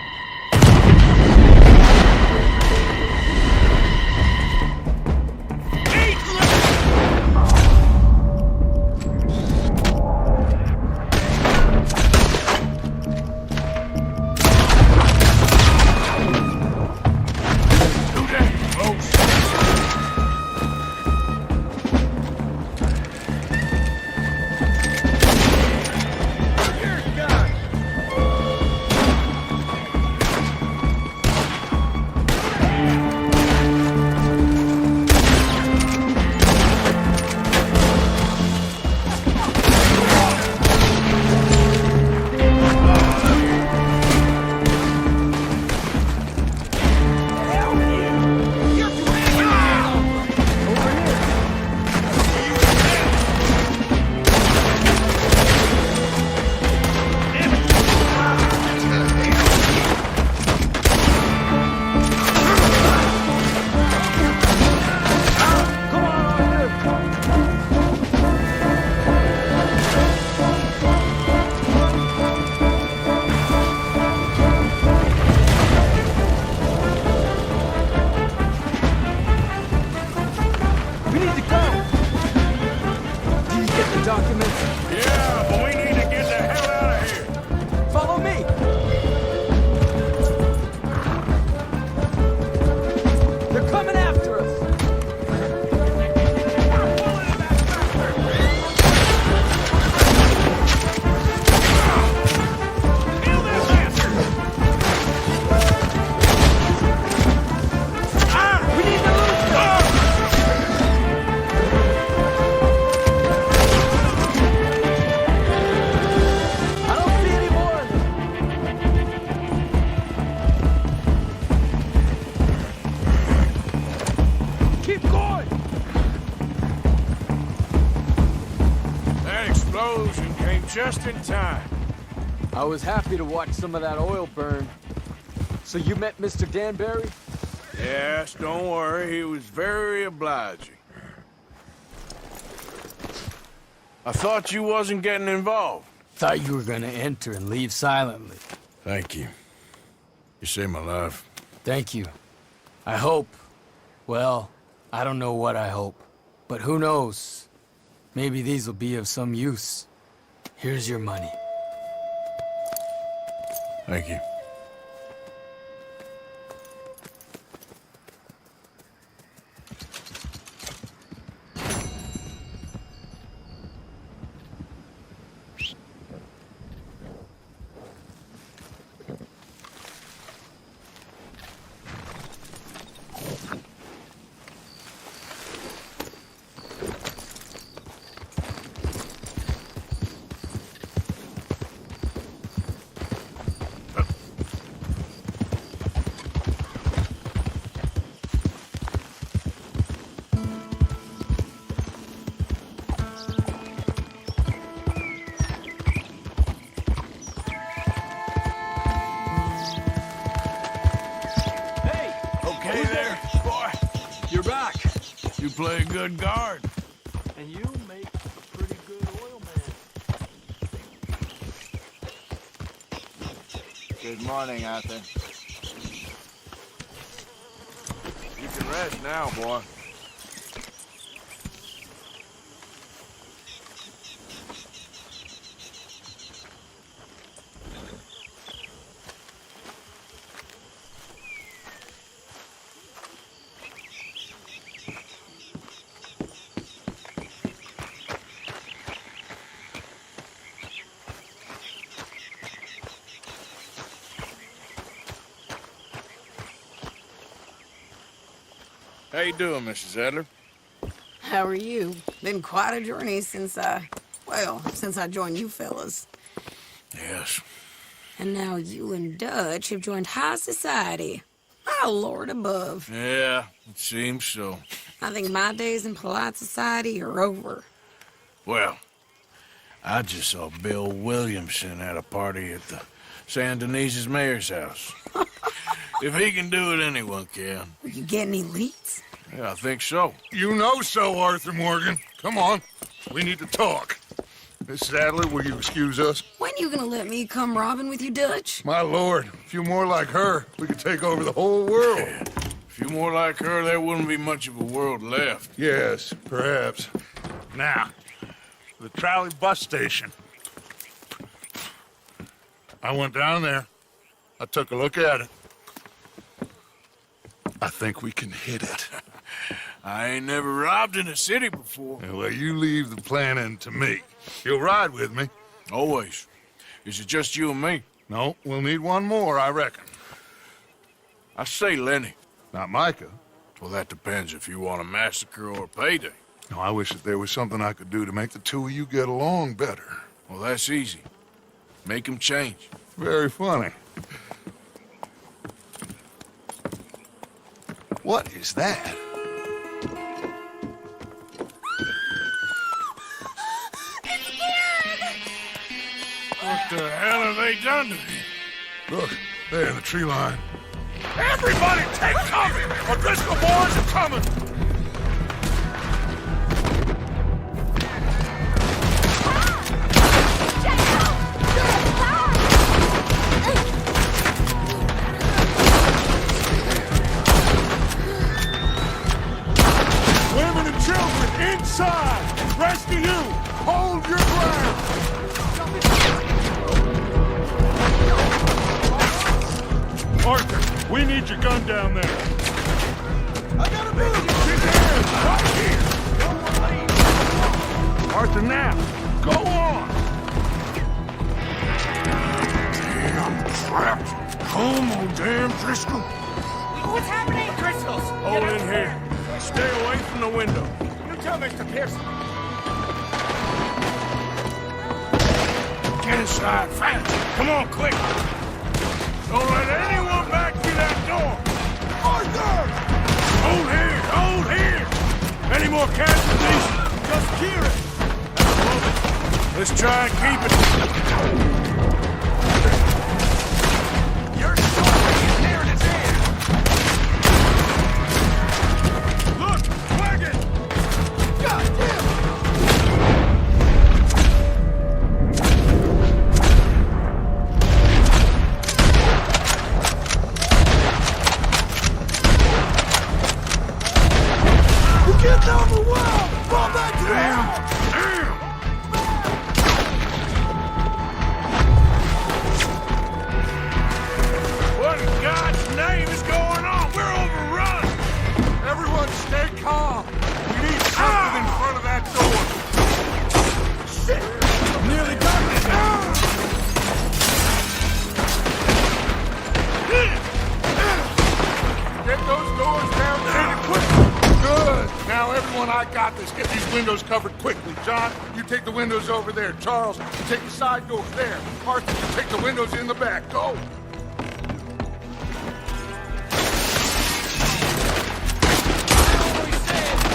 just in time. I was happy to watch some of that oil burn. So you met Mr. Danbury? Yes, don't worry. He was very obliging. I thought you wasn't getting involved. Thought you were gonna enter and leave silently. Thank you. You saved my life. Thank you. I hope. Well, I don't know what I hope. But who knows? Maybe these will be of some use. Here's your money. Thank you. You play a good guard. And you make a pretty good oil man. Good morning, Arthur. You can rest now, boy. How you doing, Mrs. Adler? How are you? Been quite a journey since I joined you fellas. Yes. And now you and Dutch have joined high society. Oh, Lord above. Yeah, it seems so. I think my days in polite society are over. Well, I just saw Bill Williamson at a party at the San Denise's mayor's house. If he can do it, anyone can. Are you getting any leads? Yeah, I think so. You know so, Arthur Morgan. Come on. We need to talk. Miss Adler, will you excuse us? When you gonna let me come robbing with you, Dutch? My lord, a few more like her, we could take over the whole world. Yeah. A few more like her, there wouldn't be much of a world left. Yes, perhaps. Now, the trolley bus station. I went down there. I took a look at it. I think we can hit it. I ain't never robbed in a city before. Yeah, well, you leave the planning to me. You'll ride with me. Always. Is it just you and me? No, we'll need one more, I reckon. I say Lenny. Not Micah. Well, that depends if you want a massacre or a payday. No, I wish that there was something I could do to make the two of you get along better. Well, that's easy. Make them change. Very funny. What is that? What the hell have they done to me? Look, there in the tree line. Everybody take cover! O'Driscoll boys are coming! Women and children inside! Rest of you, hold your ground! Arthur, we need your gun down there. I got a move! Get down! Right here! Arthur, now! Go on! Damn trapped! Come on, damn Driscoll! What's happening? Crystals! Hold in here. Stay away from the window. You tell Mr. Pearson. Get inside, fast! Come on, quick! Don't let anyone back through that door! Arthur! Hold here! Hold here! Any more casualties? Just hear it! Let's try and keep it. Your story is near its end. Look, wagon! God damn! We're getting overwhelmed! Fall back to the house! What in God's name is going on? We're overrun! Everyone stay calm. We need something in front of that door. Shit! Nearly got it! Get those doors down pretty quick. Good. Now, everyone, I got this. Get these windows covered quickly. John, you take the windows over there. Charles, you take the side doors there. Arthur, you take the windows in the back. Go.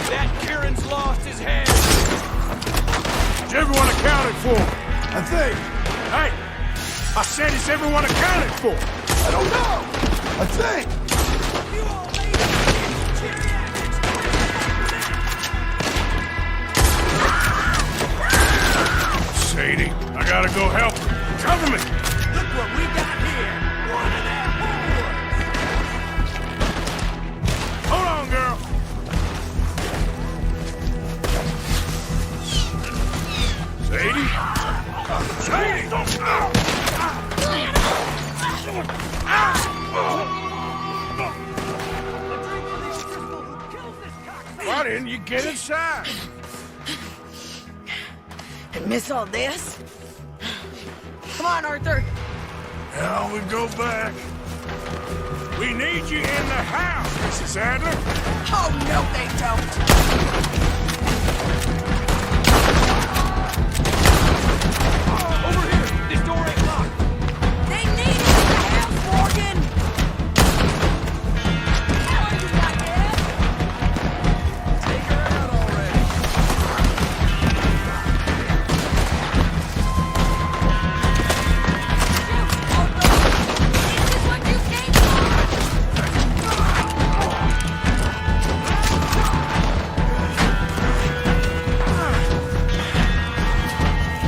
That Kieran's lost his head. Is everyone accounted for? I think. Hey, I said is everyone accounted for? I don't know. I think. You all made it. Sadie, I gotta go help her. Cover me! Look what we got here. One of them boys. Hold on, girl. Sadie? Sadie! Why didn't you get inside? And miss all this? Come on, Arthur. Now we go back. We need you in the house, Mrs. Adler. Oh, no, they don't. Over here. This door ain't locked. They need us in the house, Morgan. How are you, goddamn? Take her out already. This is what you came for.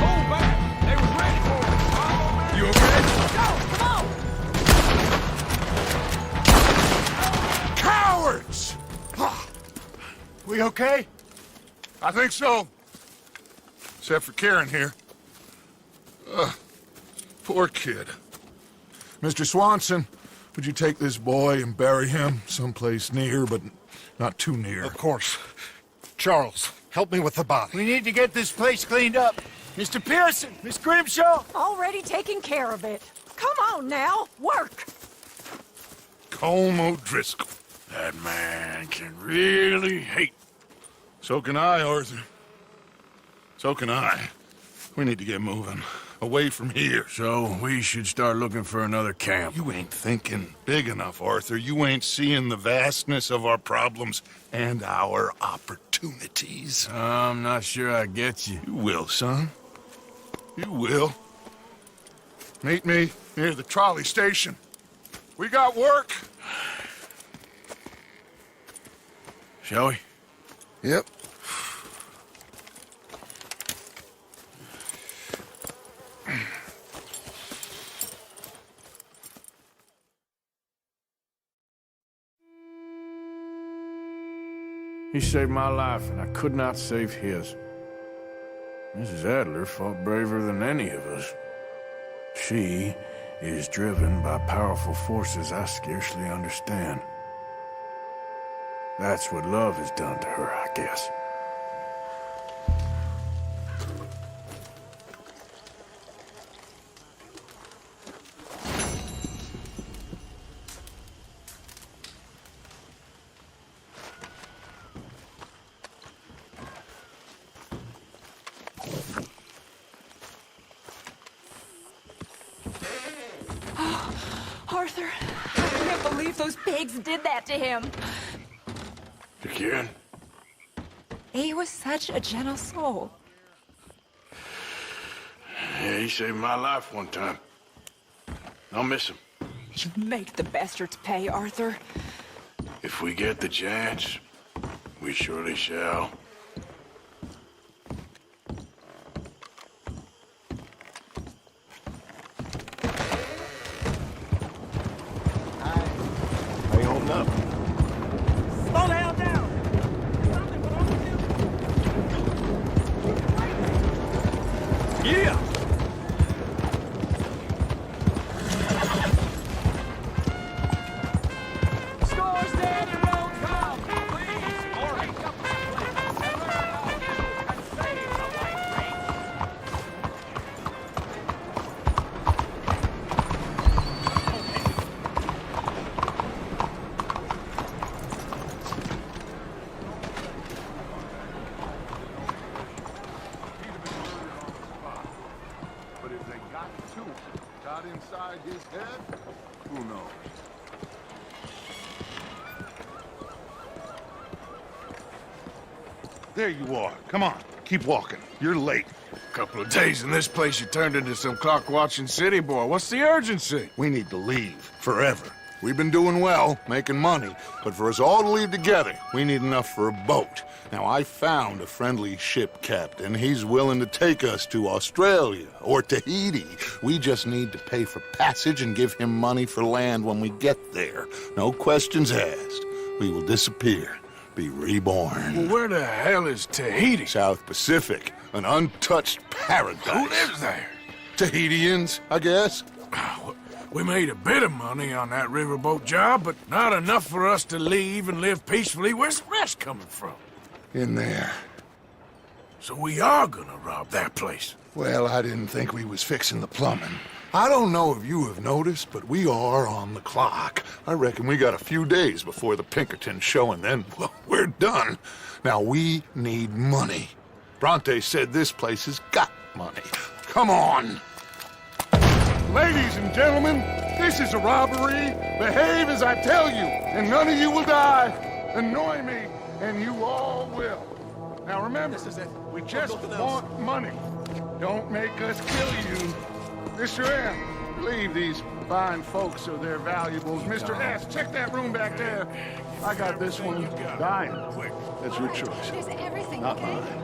Hold back. They was ready for it. You okay? Go, come on. Cowards! We okay? I think so. Except for Karen here. Poor kid. Mr. Swanson, would you take this boy and bury him someplace near, but not too near? Of course. Charles, help me with the body. We need to get this place cleaned up. Mr. Pearson, Miss Grimshaw. Already taking care of it. Come on now, work. Colm O'Driscoll. That man can really hate. So can I, Arthur. So can I. We need to get moving. Away from here. So we should start looking for another camp. You ain't thinking big enough, Arthur. You ain't seeing the vastness of our problems and our opportunities. I'm not sure I get you. You will, son. You will. Meet me near the trolley station. We got work. Shall we? Yep. He saved my life, and I could not save his. Mrs. Adler fought braver than any of us. She is driven by powerful forces I scarcely understand. That's what love has done to her, I guess. Arthur, I can't believe those pigs did that to him. Again? He was such a gentle soul. Yeah, he saved my life one time. I'll miss him. You make the bastards pay, Arthur. If we get the chance, we surely shall. How you holding up? Slow the hell down! Yeah! Stores down the road, come! Please! Or pick up this place! And learn how you can save the white race! But if they got to him, got inside his head, who knows? There you are. Come on, keep walking. You're late. Couple of days in this place, you turned into some clock-watching city boy. What's the urgency? We need to leave forever. We've been doing well, making money, but for us all to leave together, we need enough for a boat. Now, I found a friendly ship captain. He's willing to take us to Australia or Tahiti. We just need to pay for passage and give him money for land when we get there. No questions asked. We will disappear, be reborn. Well, where the hell is Tahiti? South Pacific, an untouched paradise. Who lives there? Tahitians, I guess. We made a bit of money on that riverboat job, but not enough for us to leave and live peacefully. Where's the rest coming from? In there. So we are gonna rob that place. Well, I didn't think we was fixing the plumbing. I don't know if you have noticed, but we are on the clock. I reckon we got a few days before the Pinkerton show, and then, well, we're done. Now, we need money. Bronte said this place has got money. Come on! Ladies and gentlemen, this is a robbery. Behave as I tell you, and none of you will die. Annoy me, and you all will. Now remember, this is it. We just want money. Don't make us kill you. Mr. M, leave these fine folks or their valuables. Mr. S, check that room back there. I got this one dying. That's your choice. Is everything Not okay? mine.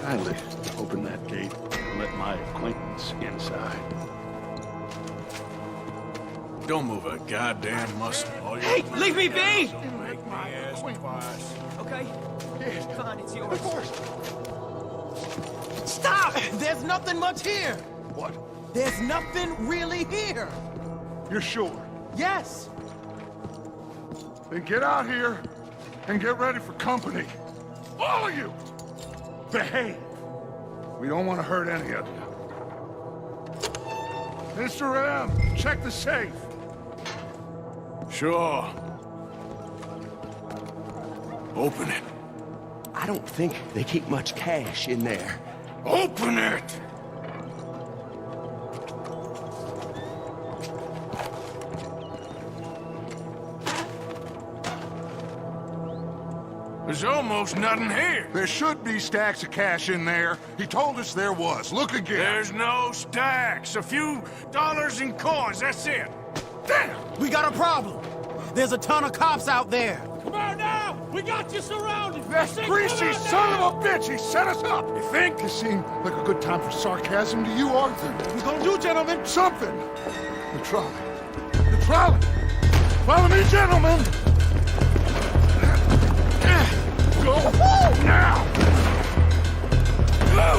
Kindly open that gate and let my acquaintance inside. Don't move a goddamn muscle. Hey, leave me be! Make my ass twice. Okay? Fine, it's yours. Stop! There's nothing much here! What? There's nothing really here! You're sure? Yes! Then get out here and get ready for company. All of you! Behave! We don't want to hurt any of you. Mr. M, check the safe. Sure. Open it. I don't think they keep much cash in there. Open it! There's almost nothing here. There should be stacks of cash in there. He told us there was. Look again. There's no stacks. A few dollars in coins, that's it. Damn! We got a problem. There's a ton of cops out there. Come on now! We got you surrounded! That greasy son of a bitch! He set us up! You think? This seemed like a good time for sarcasm to you, Arthur. What we gonna do, gentlemen? Something! The trolley. The trolley! Follow me, gentlemen! Go now! Go!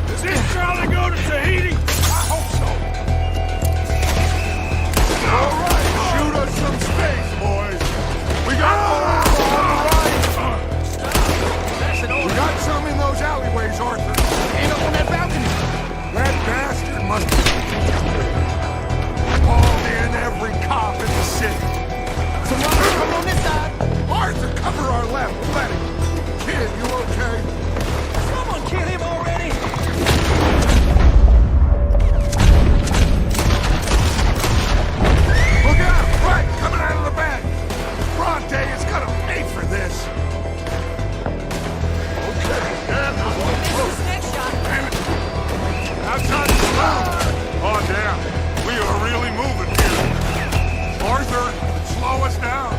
Does this trolley go to Tahiti? I hope so. All right, shoot us some space, boys. We got one on the right. We got some in those alleyways, Arthur. Ain't up on that balcony. That bastard must be called in every cop in the city. slow us down.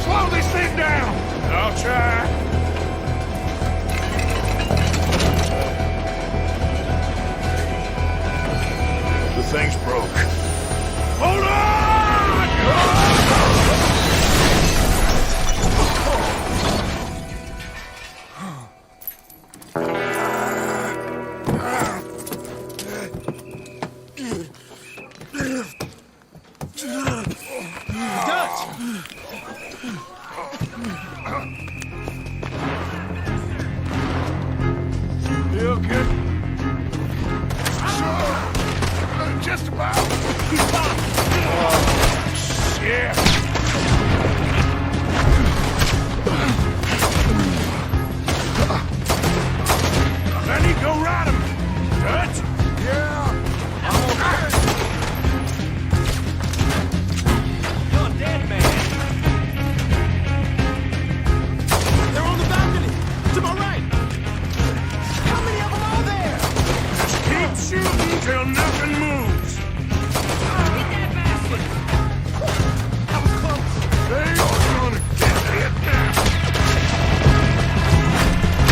Slow this thing down. I'll try. The thing's broke. Hold on! You okay? Just about. Oh, shit. Let me go ride him. Dutch? Yeah, I'm okay. You're dead, man. They're on the balcony. To my right. How many of them are there? Just keep shooting till nothing moves. Hit that bastard. That was close. They are gonna get it now.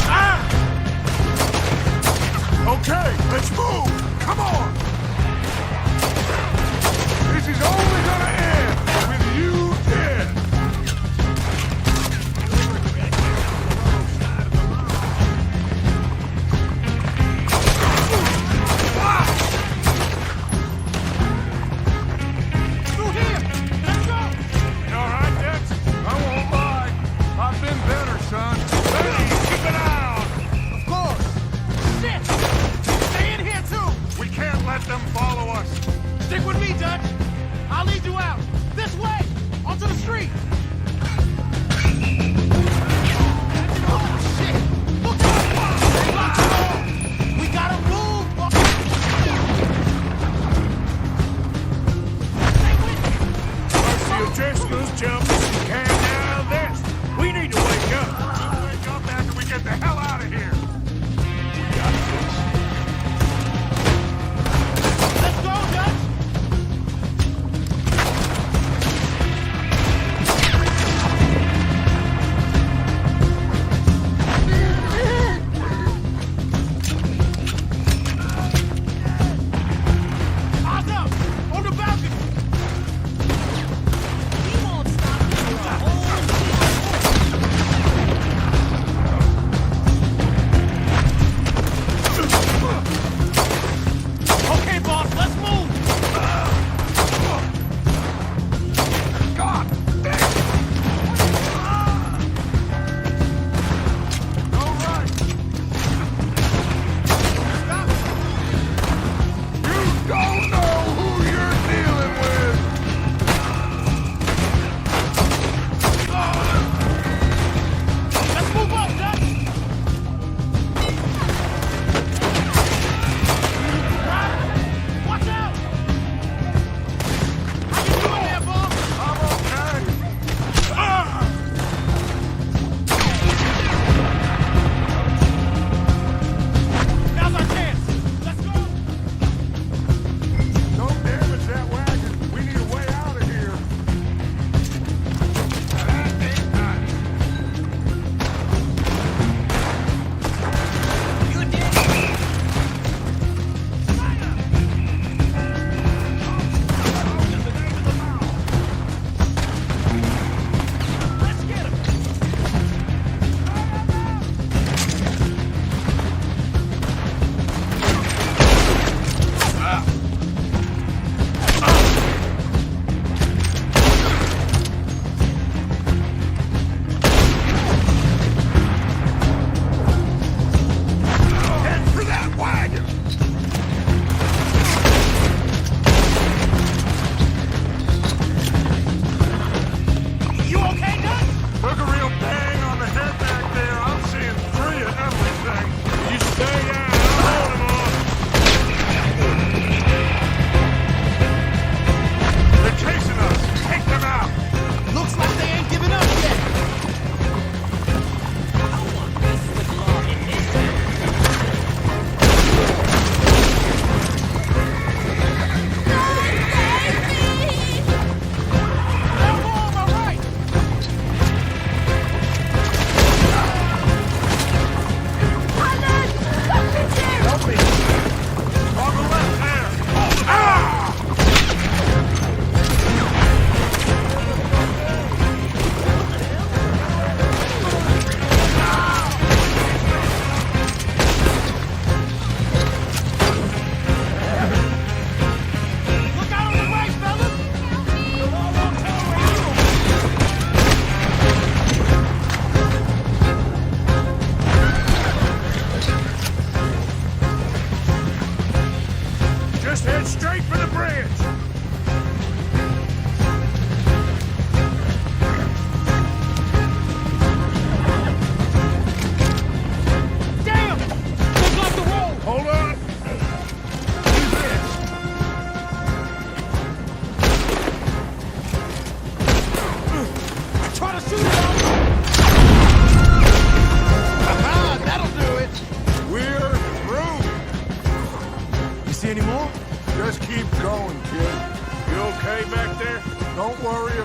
Ah! Okay, let's move. Come on. This is only gonna end with you dead. Through here. Let's go. You all right, Dex? I won't lie. I've been better, son. Hey, keep it out. Of course. Shit. Stay in here, too. We can't let them follow us. Stick with me, Dutch. I'll lead you out. This way. Onto the street. Oh, shit. Look out. We gotta move. Mercy of Driscoll's jumping some can down this. We need to wake up. We'll wake up after we get the hell out of here. Let's go, Dutch. Eyes up. On the balcony. He won't stop.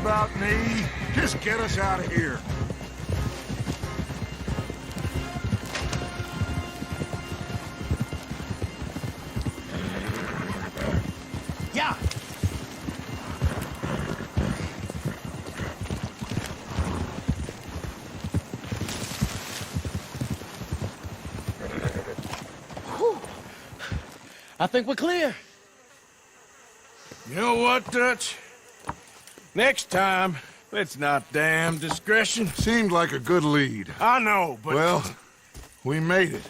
about me. Just get us out of here. Yeah. I think we're clear. You know what, Dutch? Next time, let's not damn discretion. Seemed like a good lead. I know, but... Well, we made it.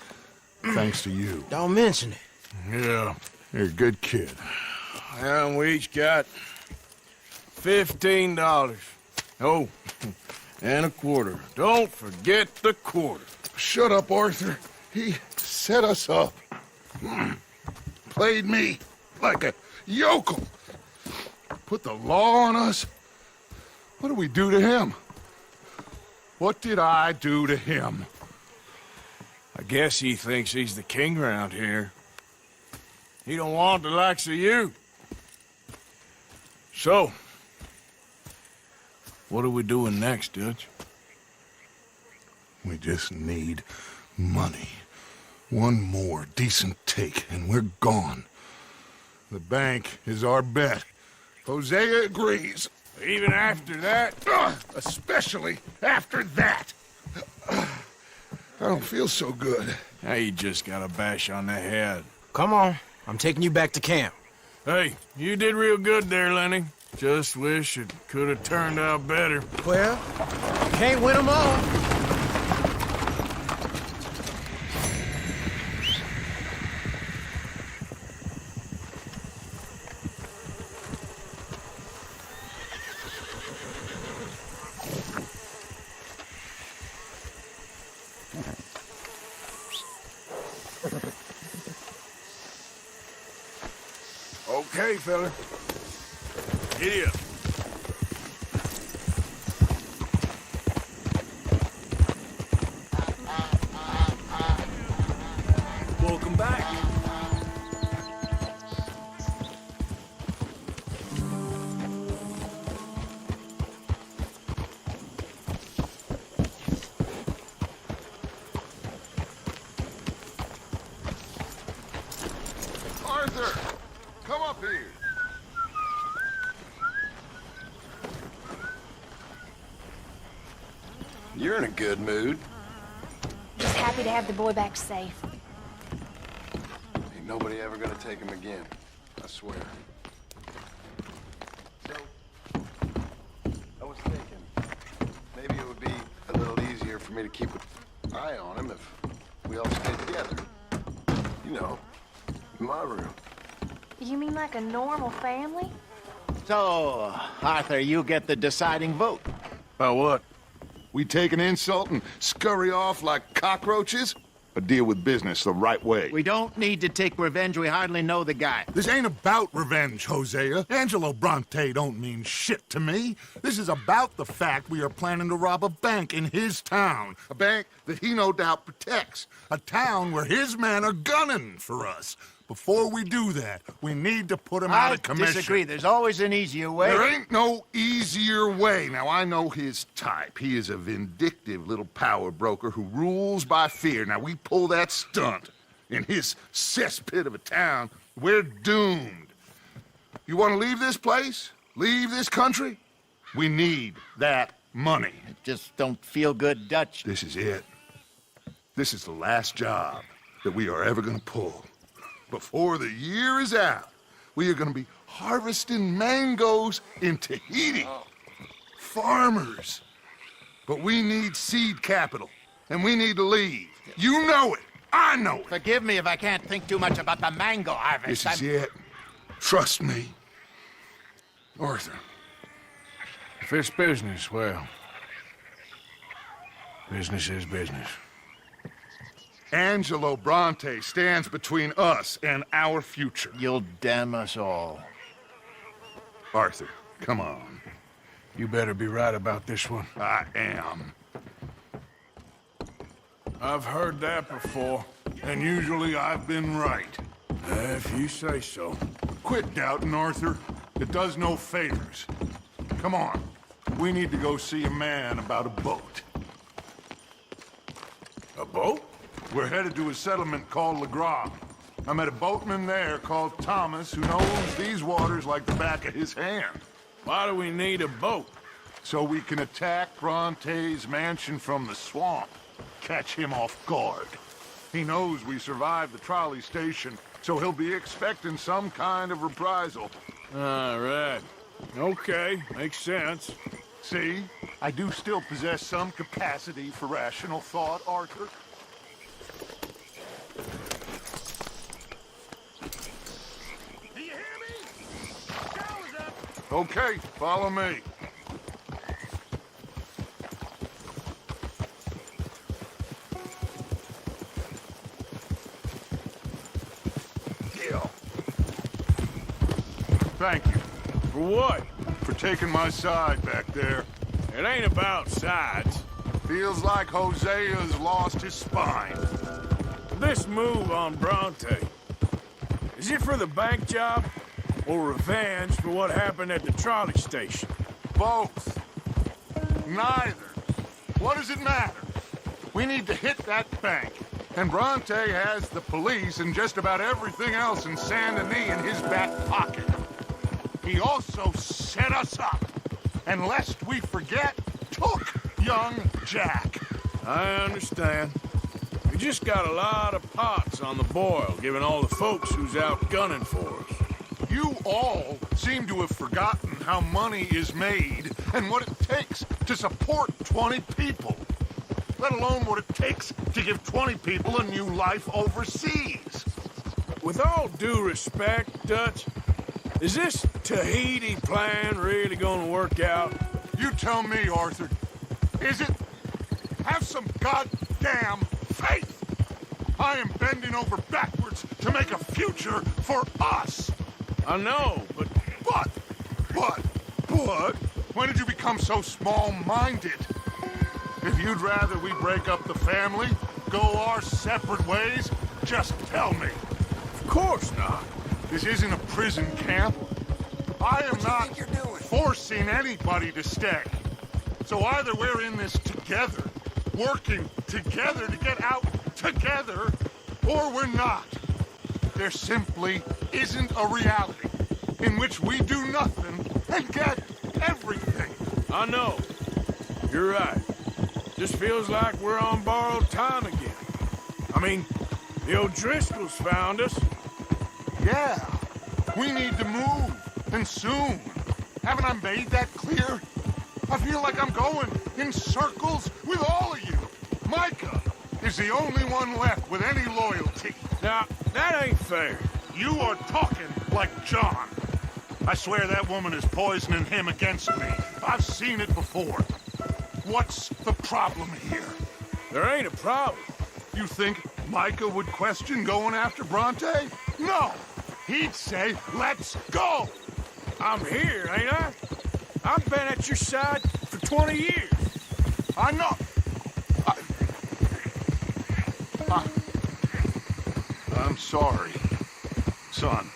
Thanks to you. Don't mention it. Yeah, you're a good kid. And we each got $15. Oh, and a quarter. Don't forget the quarter. Shut up, Arthur. He set us up. Played me like a yokel. Put the law on us. What did we do to him? What did I do to him? I guess he thinks he's the king around here. He don't want the likes of you. So, what are we doing next, Dutch? We just need money. One more decent take, and we're gone. The bank is our bet. Hosea agrees. Even after that? Especially after that. I don't feel so good. Now you just got a bash on the head. Come on. I'm taking you back to camp. Hey, you did real good there, Lenny. Just wish it could have turned out better. Well, can't win them all. Okay, fella. Giddy up. Welcome back. Arthur, come up here. You're in a good mood. Just happy to have the boy back safe. Ain't nobody ever gonna take him again. I swear. So, I was thinking, maybe it would be a little easier for me to keep an eye on him if we all stayed together. You know, in my room. You mean like a normal family? So, Arthur, you get the deciding vote. About what? We take an insult and scurry off like cockroaches? Or deal with business the right way? We don't need to take revenge. We hardly know the guy. This ain't about revenge, Hosea. Angelo Bronte don't mean shit to me. This is about the fact we are planning to rob a bank in his town. A bank that he no doubt protects. A town where his men are gunning for us. Before we do that, we need to put him out of commission. I disagree. There's always an easier way. There ain't no easier way. Now, I know his type. He is a vindictive little power broker who rules by fear. Now, we pull that stunt in his cesspit of a town, we're doomed. You want to leave this place? Leave this country? We need that money. I just don't feel good, Dutch. This is it. This is the last job that we are ever going to pull. Before the year is out, we are going to be harvesting mangoes in Tahiti. Farmers. But we need seed capital, and we need to leave. You know it. I know it. Forgive me if I can't think too much about the mango harvest. This is it. Trust me. Arthur. If it's business, well, business is business. Angelo Bronte stands between us and our future. You'll damn us all. Arthur, come on. You better be right about this one. I am. I've heard that before. And usually I've been right. If you say so. Quit doubting, Arthur. It does no favors. Come on. we need to go see a man about a boat. A boat? We're headed to a settlement called LeGras. I met a boatman there called Thomas who knows these waters like the back of his hand. Why do we need a boat? So we can attack Bronte's mansion from the swamp. Catch him off guard. He knows we survived the trolley station, so he'll be expecting some kind of reprisal. All right. Okay, makes sense. See? I do still possess some capacity for rational thought, Arthur. Do you hear me? Shower's up. Okay, follow me. Yeah. Thank you. For what? For taking my side back there. It ain't about sides. Feels like Hosea's lost his spine. This move on Bronte, is it for the bank job or revenge for what happened at the trolley station? Both. Neither. What does it matter? We need to hit that bank. And Bronte has the police and just about everything else in Saint Denis in his back pocket. He also set us up. And lest we forget, took young Jack. I understand. We just got a lot of pots on the boil, given all the folks who's out gunning for us. You all seem to have forgotten how money is made and what it takes to support 20 people. Let alone what it takes to give 20 people a new life overseas. With all due respect, Dutch, is this Tahiti plan really gonna work out? You tell me, Arthur. Is it? Have some goddamn faith! I am bending over backwards to make a future for us! I know, but... But? When did you become so small-minded? If you'd rather we break up the family, go our separate ways, just tell me. Of course not. This isn't a prison camp. I am not forcing anybody to stay. So either we're in this together, working together to get out together, or we're not. There simply isn't a reality in which we do nothing and get everything. I know. You're right. Just feels like we're on borrowed time again. I mean, the O'Driscolls found us. Yeah. We need to move, and soon. Haven't I made that clear? I feel like I'm going in circles with all of you. Micah is the only one left with any loyalty. Now, that ain't fair. You are talking like John. I swear that woman is poisoning him against me. I've seen it before. What's the problem here? There ain't a problem. You think Micah would question going after Bronte? No! He'd say, let's go! I'm here, ain't I? I've been at your side for 20 years. I know. I'm sorry, son.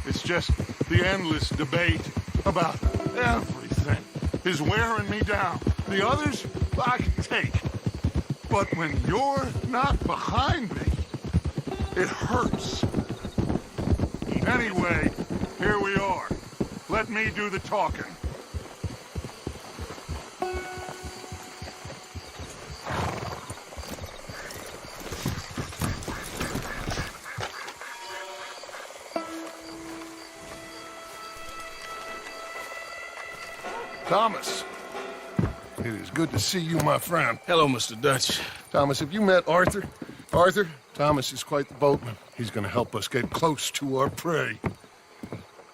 It's just the endless debate about everything is wearing me down. The others, I can take. But when you're not behind me, it hurts. Anyway, here we are. Let me do the talking. Thomas. It is good to see you, my friend. Hello, Mr. Dutch. Thomas, have you met Arthur? Arthur, Thomas is quite the boatman. He's going to help us get close to our prey.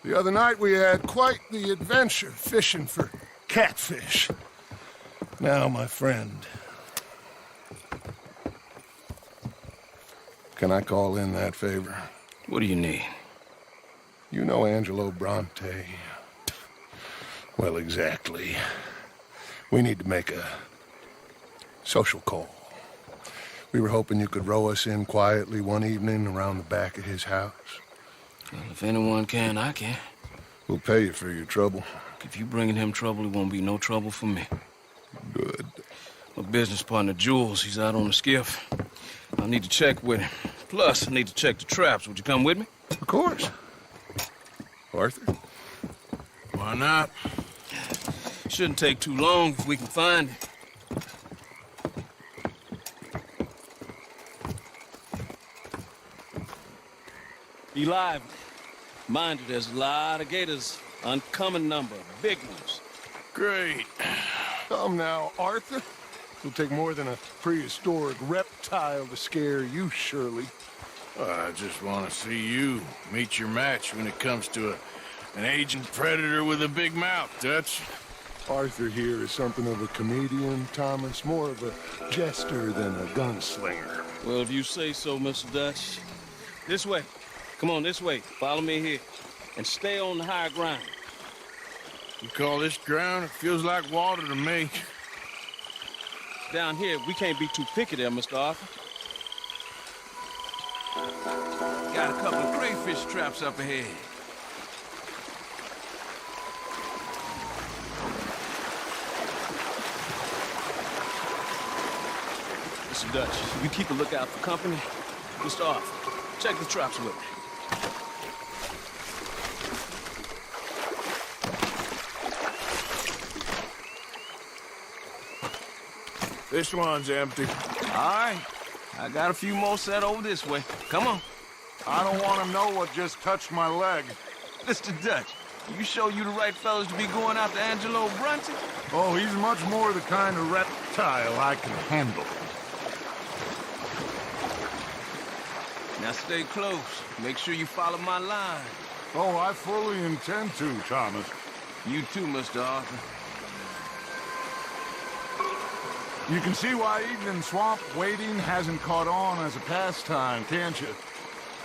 The other night we had quite the adventure fishing for catfish. Now, my friend, can I call in that favor? What do you need? You know Angelo Bronte. Well, exactly. We need to make a social call. We were hoping you could row us in quietly one evening around the back of his house. Well, if anyone can, I can. We'll pay you for your trouble. if you bringing him trouble, it won't be no trouble for me. Good. My business partner, Jules, he's out on the skiff. I need to check with him. Plus, I need to check the traps. Would you come with me? Of course. Arthur? Why not? Shouldn't take too long if we can find it. Be lively. Mind you, there's a lot of gators. Uncommon number. Big ones. Great. Come now, Arthur. It'll take more than a prehistoric reptile to scare you, surely. I just want to see you meet your match when it comes to an aging predator with a big mouth, Dutch. Arthur here is something of a comedian, Thomas. More of a jester than a gunslinger. Well, if you say so, Mr. Dutch. This way. Come on, this way. Follow me here. And stay on the high ground. You call this ground? It feels like water to me. Down here, we can't be too picky there, Mr. Arthur. Got a couple of crayfish traps up ahead. Mr. Dutch, you keep a lookout for company. Mr. Arthur, check the traps with me. This one's empty. All right. I got a few more set over this way. Come on. I don't want to know what just touched my leg. Mr. Dutch, you sure you the right fellas to be going after Angelo Brunton? Oh, he's much more the kind of reptile I can handle. Now stay close. Make sure you follow my line. Oh, I fully intend to, Thomas. You too, Mr. Arthur. You can see why evening swamp wading hasn't caught on as a pastime, can't you?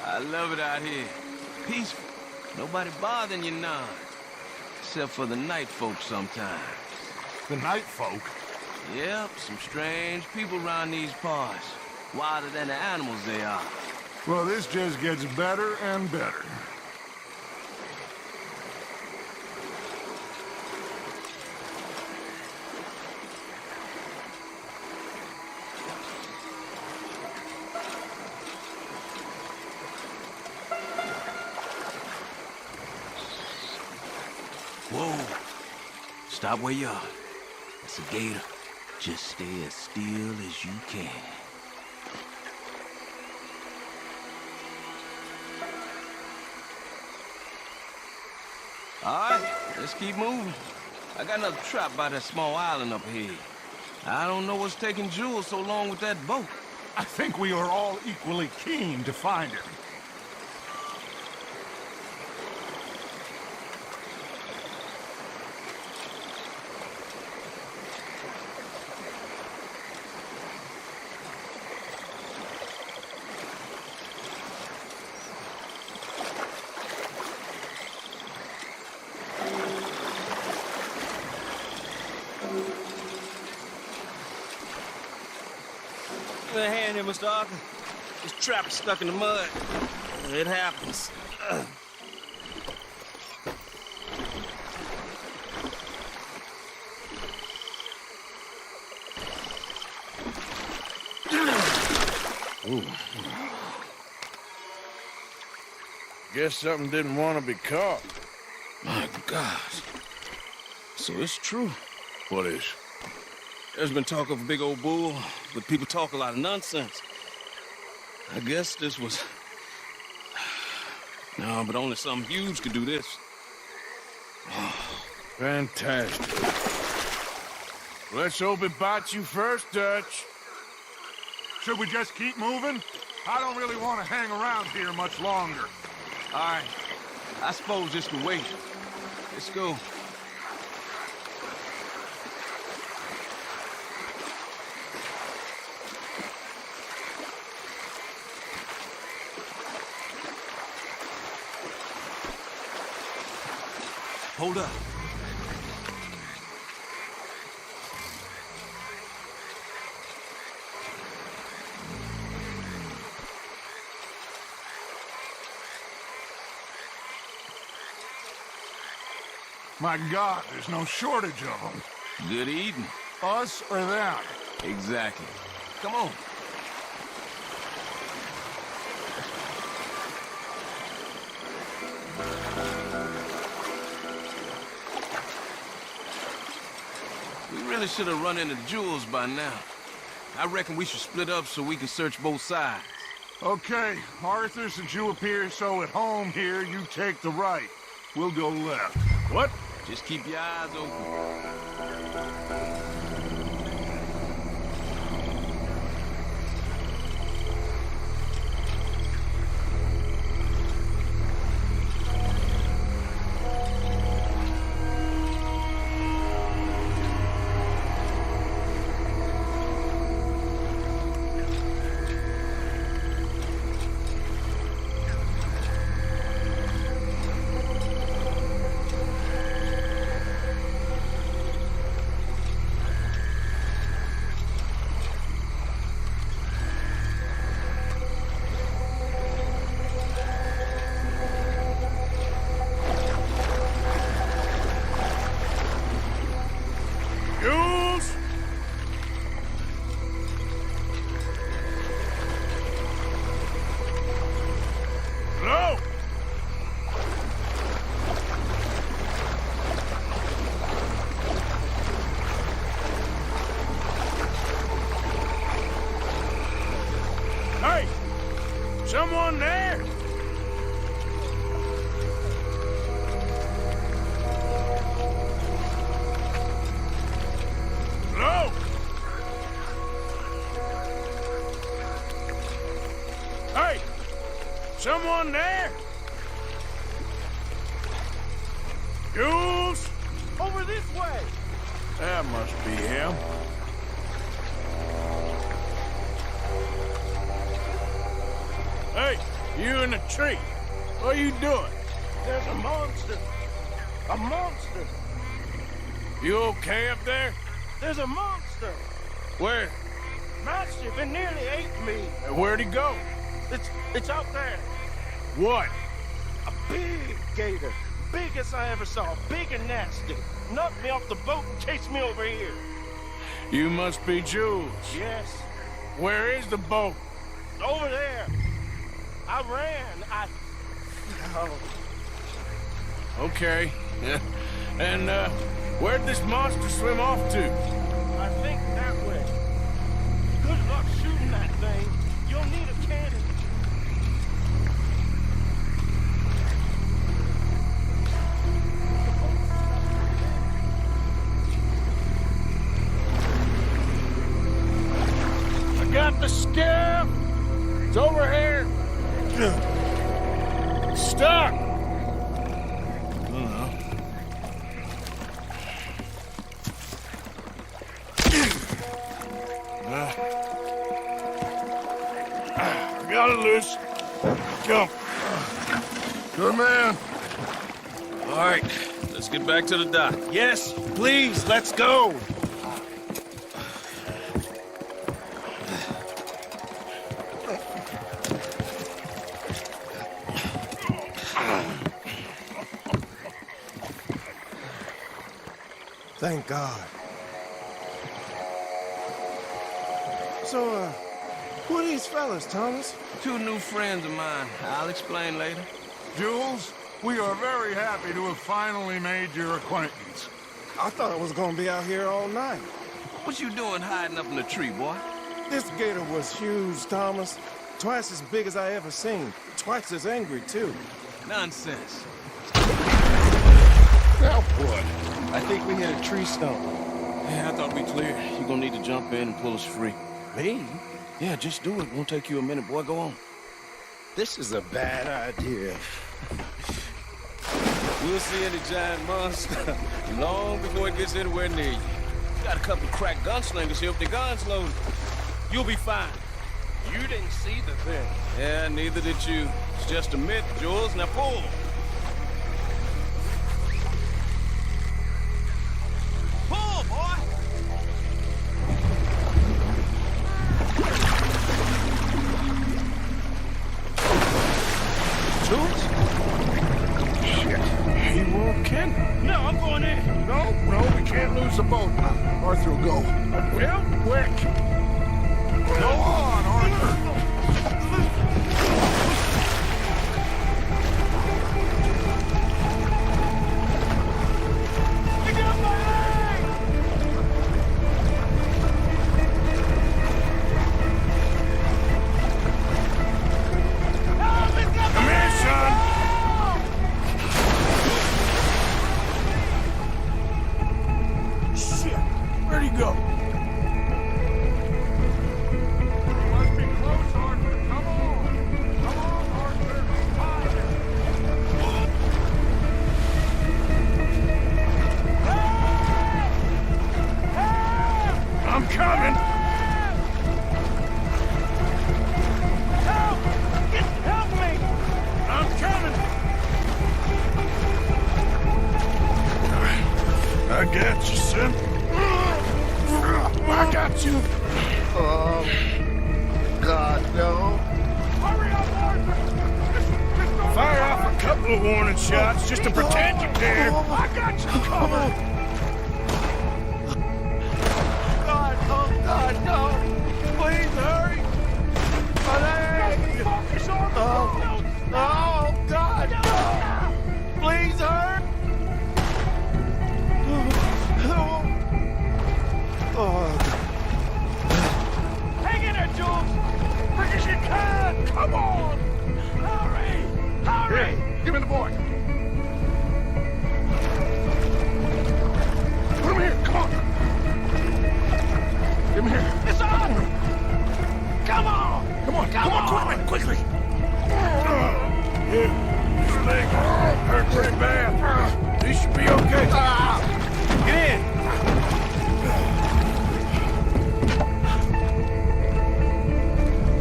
I love it out here. Peaceful. Nobody bothering you none. Except for the night folk sometimes. The night folk? Yep, some strange people around these parts. Wilder than the animals they are. Well, this just gets better and better. Whoa. Stop where you are. It's a gator. Just stay as still as you can. All right, let's keep moving. I got another trap by that small island up here. I don't know what's taking Jules so long with that boat. I think we are all equally keen to find him. Give me a hand here, Mr. Arthur. This trap is stuck in the mud. It happens. Ooh. Guess something didn't want to be caught. My gosh. So it's true. What is? There's been talk of a big old bull, but people talk a lot of nonsense. I guess this was... No, but only something huge could do this. Oh, fantastic. Let's hope it bites you first, Dutch. Should we just keep moving? I don't really want to hang around here much longer. All right. I suppose this can wait. Let's go. Hold up. My God, there's no shortage of them. Good eating. Us or them? Exactly. Come on. We really should have run into Jules by now. I reckon we should split up so we can search both sides. Okay, Arthur, since you appear so at home here, you take the right. We'll go left. What? Just keep your eyes open. Someone there? Hello? Hey! Someone there? Jules? Over this way! That must be him. Hey, you in the tree. What are you doing? There's a monster. A monster. You okay up there? There's a monster. Where? Massive, it nearly ate me. Where'd he go? It's out there. What? A big gator. Biggest I ever saw. Big and nasty. Knocked me off the boat and chased me over here. You must be Jules. Yes. Where is the boat? Over there. I ran. Oh. Okay. Yeah. And, where'd this monster swim off to? I think that way. Good luck shooting that thing. You'll need a cannon. I got the skiff. It's over here. Stuck! Got it loose. Jump. Good man. All right, let's get back to the dock. Yes, please, let's go. Thank God. So, who are these fellas, Thomas? Two new friends of mine. I'll explain later. Jules, we are very happy to have finally made your acquaintance. I thought I was gonna be out here all night. What you doing hiding up in the tree, boy? This gator was huge, Thomas. Twice as big as I ever seen. Twice as angry, too. Nonsense. Now what? I think we hit a tree stump. Yeah, I thought we cleared. You're gonna need to jump in and pull us free. Me? Yeah, just do it. Won't take you a minute, boy. Go on. This is a bad idea. We'll see any giant monster long before it gets anywhere near you. Got a couple of crack gunslingers here with their guns loaded. You'll be fine. You didn't see the thing. Yeah, neither did you. It's just a myth, Jules. Now pull. Pull, boy! Jules? Shit. You okay? No, I'm going a boat. Arthur will go. Well, quick. Go on, Arthur. Come here, son. Shit. Where'd he go? Must be close, Arthur. Come on. Come on, Arthur. I'm coming. Help me! I'm coming. I got you, son. I got you. Oh, God, no. Hurry up, Arthur! Fire off a couple of warning shots just to pretend you care. I got you covered! God, oh God, no! Please hurry! My leg! Focus, Arthur! Oh, God, no! Please hurry! Hang in there, Jules! Quick as you can! Come on! Hurry! Hurry! Here, give me the boy. Put him here. Come on. Give him here. It's on! Come on! Come on. Come on, quickly. His leg hurt pretty bad. He should be okay. Get in.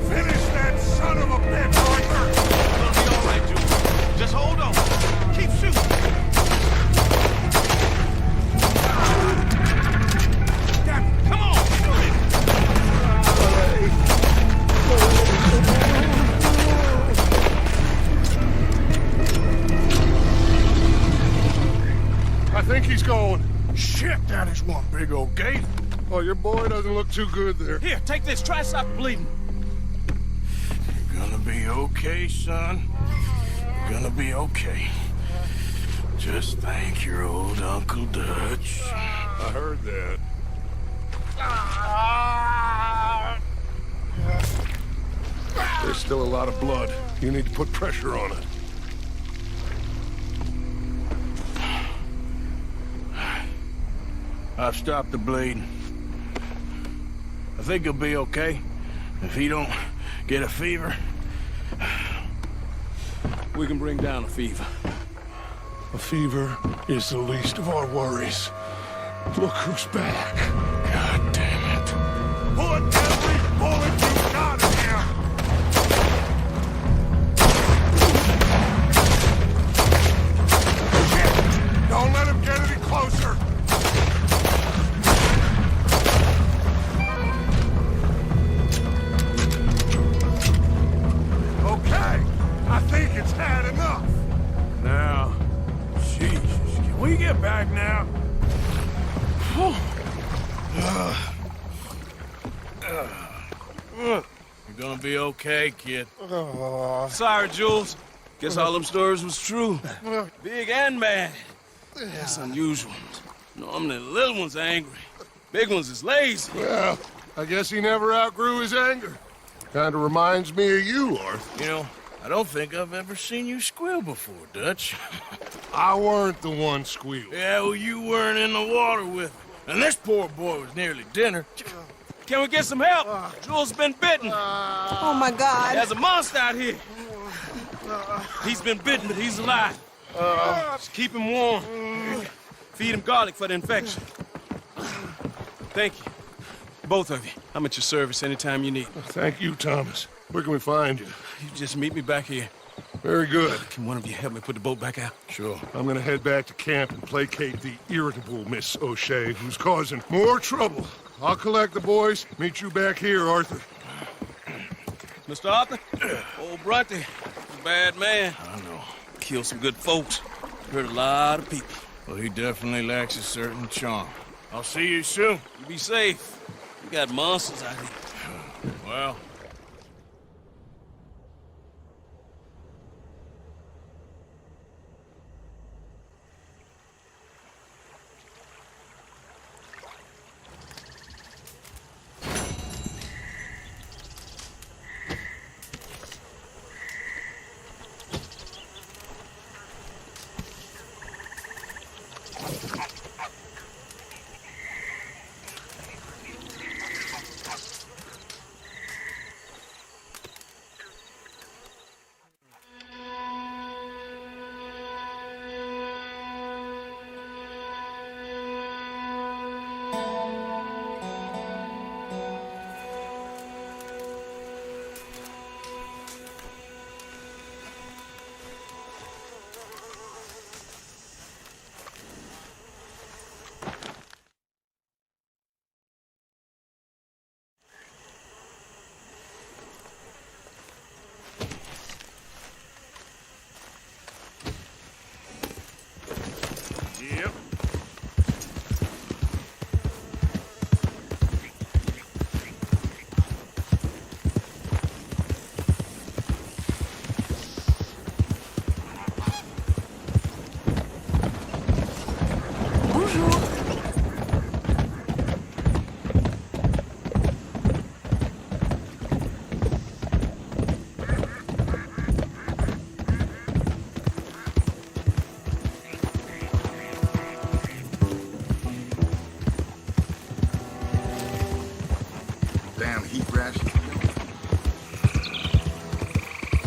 Finish that son of a bitch, Arthur. It'll be all right, Jules. Just hold on. Keep shooting. Come on! Shoot it! I think he's going. Shit, that is one big old gate. Oh, your boy doesn't look too good there. Here, take this. Try to stop the bleeding. You're gonna be okay, son. You're gonna be okay. Just thank your old Uncle Dutch. I heard that. There's still a lot of blood. You need to put pressure on it. I've stopped the bleeding. I think he'll be okay. If he don't get a fever. We can bring down a fever. A fever is the least of our worries. Look who's back. God damn it. Put every bullet you got in here! Shit! Don't let him get any closer! Okay, I think it's had enough. Now, Jesus, can we get back now? You're gonna be okay, kid. Sorry, Jules. Guess all them stories was true. Big and bad. That's unusual. Normally the little ones are angry. Big ones is lazy. Well, I guess he never outgrew his anger. Kinda reminds me of you, Arthur. You know, I don't think I've ever seen you squeal before, Dutch. I weren't the one squealing. Yeah, well, you weren't in the water with him. And this poor boy was nearly dinner. Can we get some help? Jules been bitten. Oh my God. There's a monster out here. He's been bitten, but he's alive. Just keep him warm. Feed him garlic for the infection. Thank you. Both of you. I'm at your service anytime you need. Thank you, Thomas. Where can we find you? You just meet me back here. Very good. Can one of you help me put the boat back out? Sure. I'm gonna head back to camp and placate the irritable Miss O'Shea, who's causing more trouble. I'll collect the boys. Meet you back here, Arthur. Mr. Arthur? Old Brunty. A bad man. I know. Killed some good folks. Hurt a lot of people. Well, he definitely lacks a certain charm. I'll see you soon. You be safe. We got monsters out here. Well... Yep. Bonjour. Damn heat rash.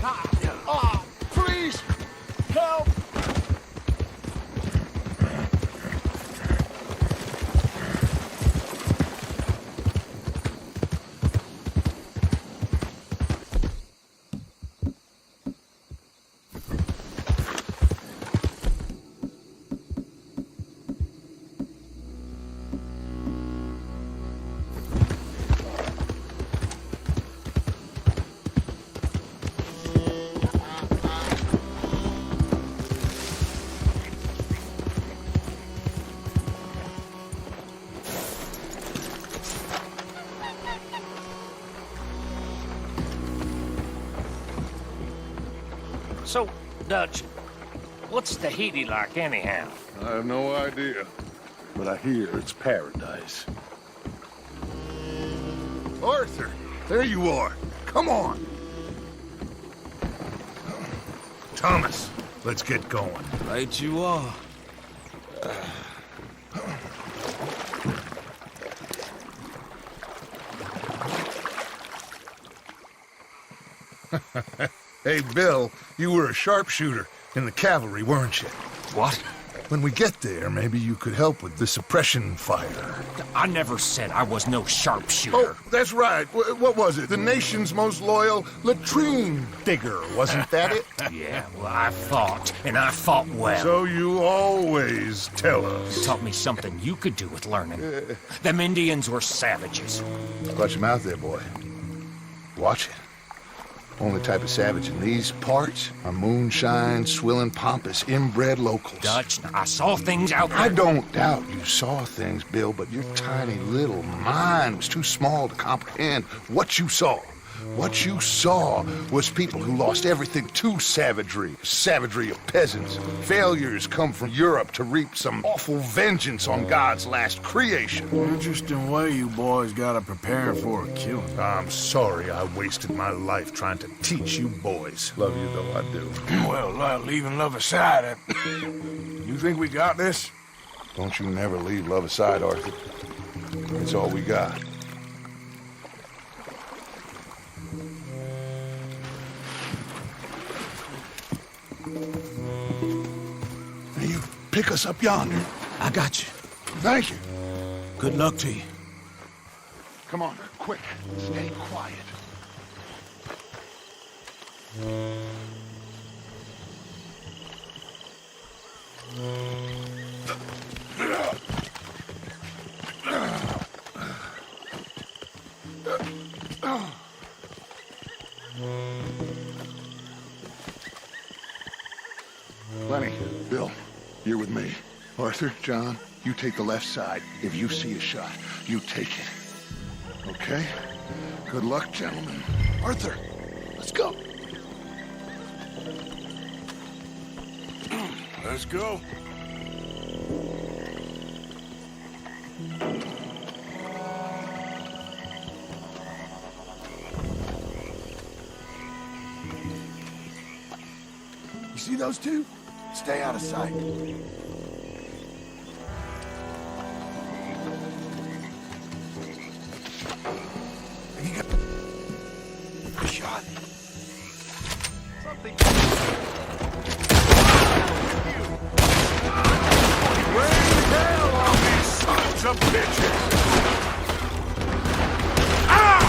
Ah, please! Help! So, Dutch, what's Tahiti like anyhow? I have no idea, but I hear it's paradise. Arthur, there you are. Come on. Thomas, let's get going. Right you are. Hey, Bill, you were a sharpshooter in the cavalry, weren't you? What? When we get there, maybe you could help with the suppression fire. I never said I was no sharpshooter. Oh, that's right. What was it? The nation's most loyal latrine digger, wasn't that it? Yeah, well, I fought, and I fought well. So you always tell us. You taught me something you could do with learning. Them Indians were savages. Watch your mouth there, boy. Watch it. Only type of savage in these parts are moonshine, swilling, pompous, inbred locals. Dutch, I saw things out there. I don't doubt you saw things, Bill, but your tiny little mind was too small to comprehend what you saw. What you saw was people who lost everything to savagery. Savagery of peasants. Failures come from Europe to reap some awful vengeance on God's last creation. Interesting way you boys gotta prepare for a killing. I'm sorry I wasted my life trying to teach you boys. Love you though, I do. Well, leaving love aside, you think we got this? Don't you never leave love aside, Arthur. It's all we got. Now you pick us up yonder. I got you. Thank you. Good luck to you. Come on, quick. Stay quiet. Lenny, Bill, you're with me. Arthur, John, You take the left side. If you see a shot, you take it. Okay? Good luck, gentlemen. Arthur, let's go. Let's go. You see those two? Stay out of sight. Have you got a shot? Something. Rain hell on these sons of bitches! Ah!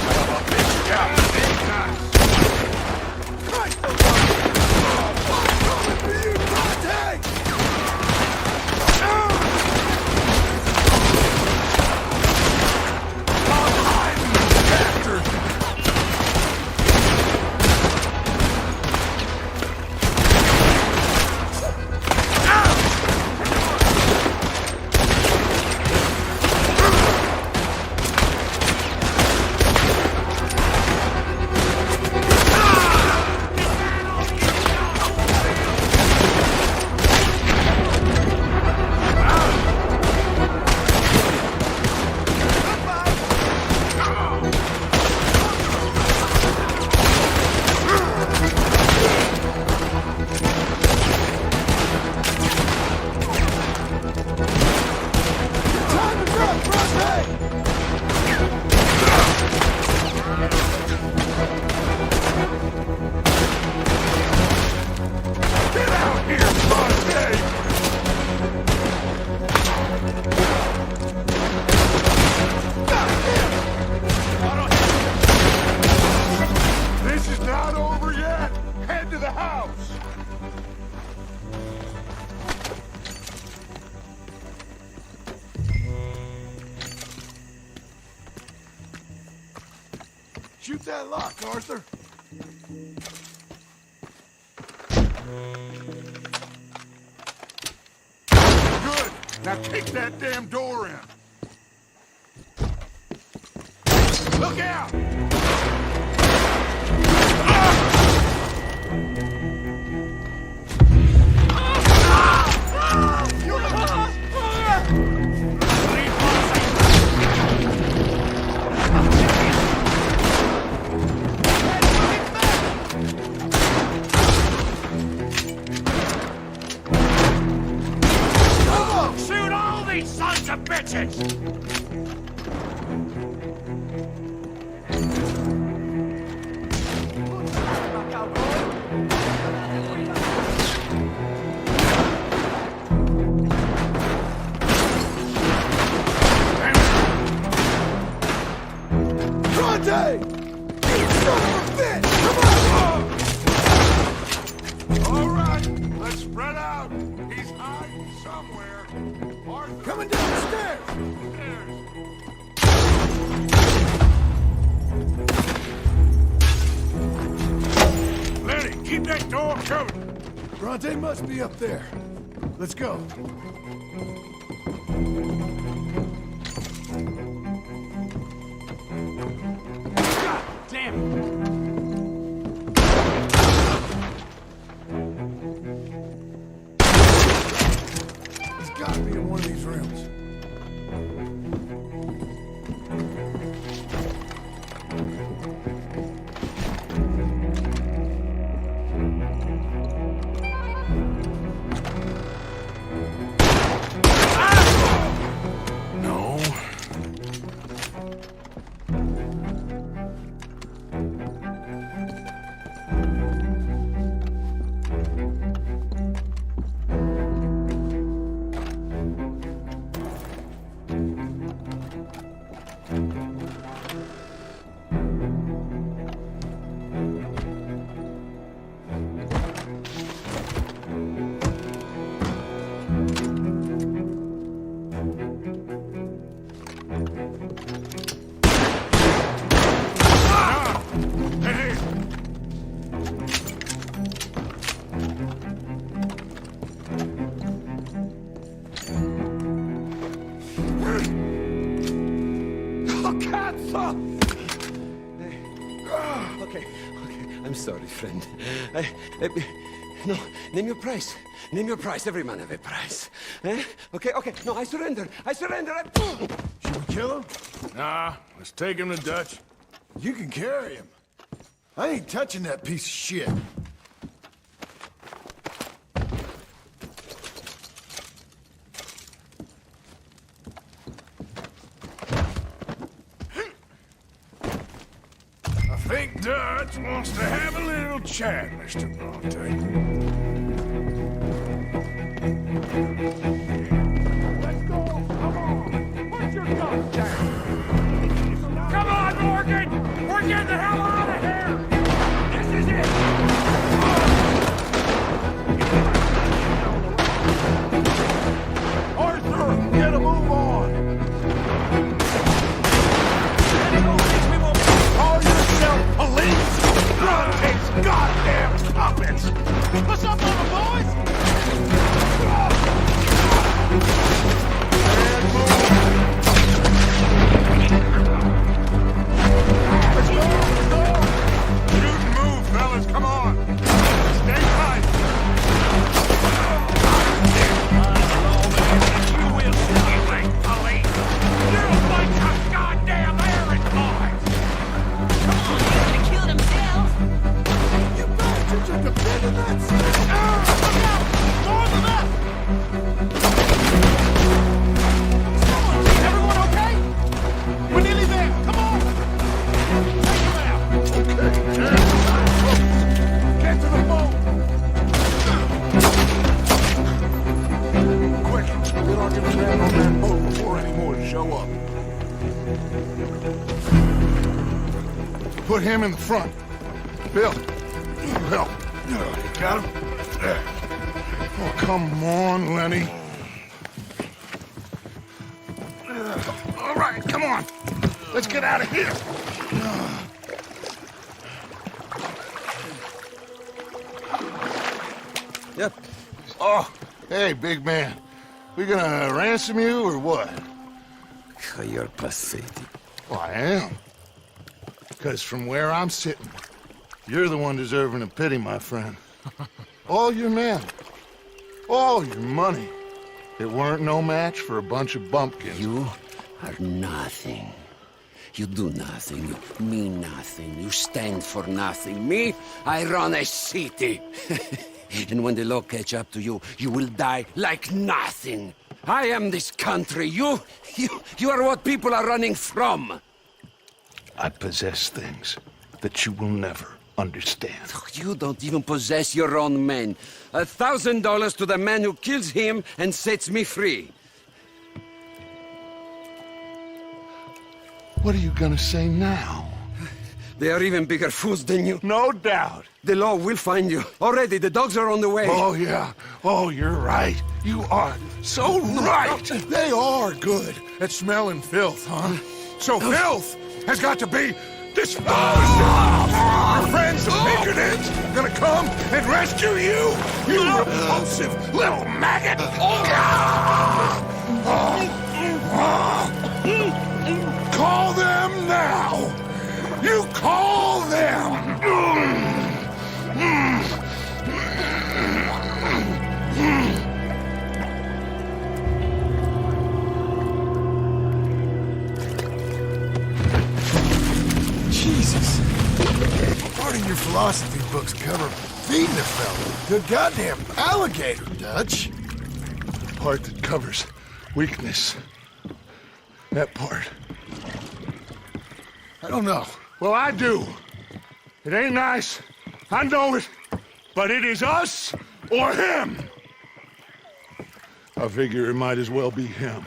Son of a bitch, yeah, big time. Christ almighty! Oh, fuck, coming for you, Dante! Shoot that lock, Arthur. Good. Now kick that damn door in. Look out! Shoot all these sons of bitches! Dante! You son of a bitch! Come on! All right, let's spread out. He's hiding somewhere. Arthur. Coming down the stairs! Lenny, keep that door covered. Bronte must be up there. Let's go. God damn it! He's got to be in one of these rooms. Okay, I'm sorry, friend. No, name your price. Name your price. Every man have a price. Eh? Okay, no, I surrender. Should we kill him? Nah, let's take him to Dutch. You can carry him. I ain't touching that piece of shit. I think Dutch wants to have a little chat, Mr. Bronte. Let's go! Come on! Put your guns down! Come on, Morgan! We're getting the hell out of here! This is it! Arthur, get a move on! Call yourself police! Bronte's goddamn puppets! What's up, little boys? Come on! Stay tight! You will celebrate, police! You're a bunch of goddamn errand boys! Come on, they're gonna kill themselves! You bastards are defending that city! Look out! Storm them up! Everyone okay? We're nearly there! Come on! Take them out! Okay. Get to the boat! Quick! Get our command on that boat before any more show up. Put him in the front. Bill! Bill! You got him? Oh, come on, Lenny. All right, come on. Let's get out of here. Yep. Oh, hey, big man. We gonna ransom you or what? You're pathetic. Well, I am. Because from where I'm sitting, you're the one deserving of pity, my friend. All your men, all your money, it weren't no match for a bunch of bumpkins. You are nothing. You do nothing. You mean nothing. You stand for nothing. Me, I run a city. And when the law catch up to you, you will die like nothing. I am this country. You are what people are running from. I possess things that you will never understand. You don't even possess your own men. $1,000 to the man who kills him and sets me free. What are you gonna say now? They are even bigger fools than you. No doubt. The law will find you. Already, the dogs are on the way. Oh, yeah. Oh, you're right. You are so right. They are good at smelling filth, huh? So filth has got to be disposed of. Your friends, the Pinkertons, gonna come and rescue you. You repulsive little maggot. Call them now. You call them! Jesus. Part of your philosophy books cover feeding a fella. The goddamn alligator, Dutch. Part that covers weakness. That part. I don't know. Well, I do. It ain't nice. I know it. But it is us or him. I figure it might as well be him.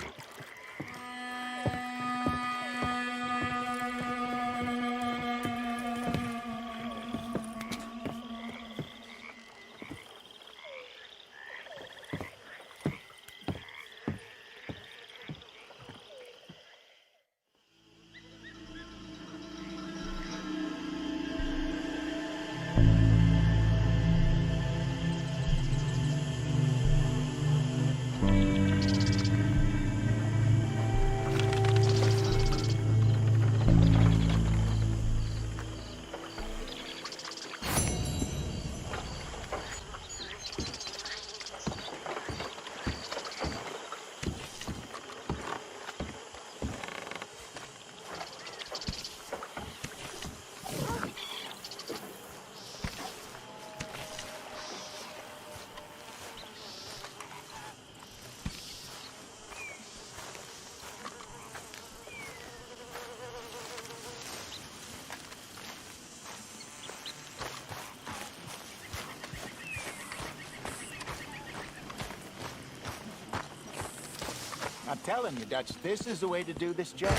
telling you, Dutch, this is the way to do this job.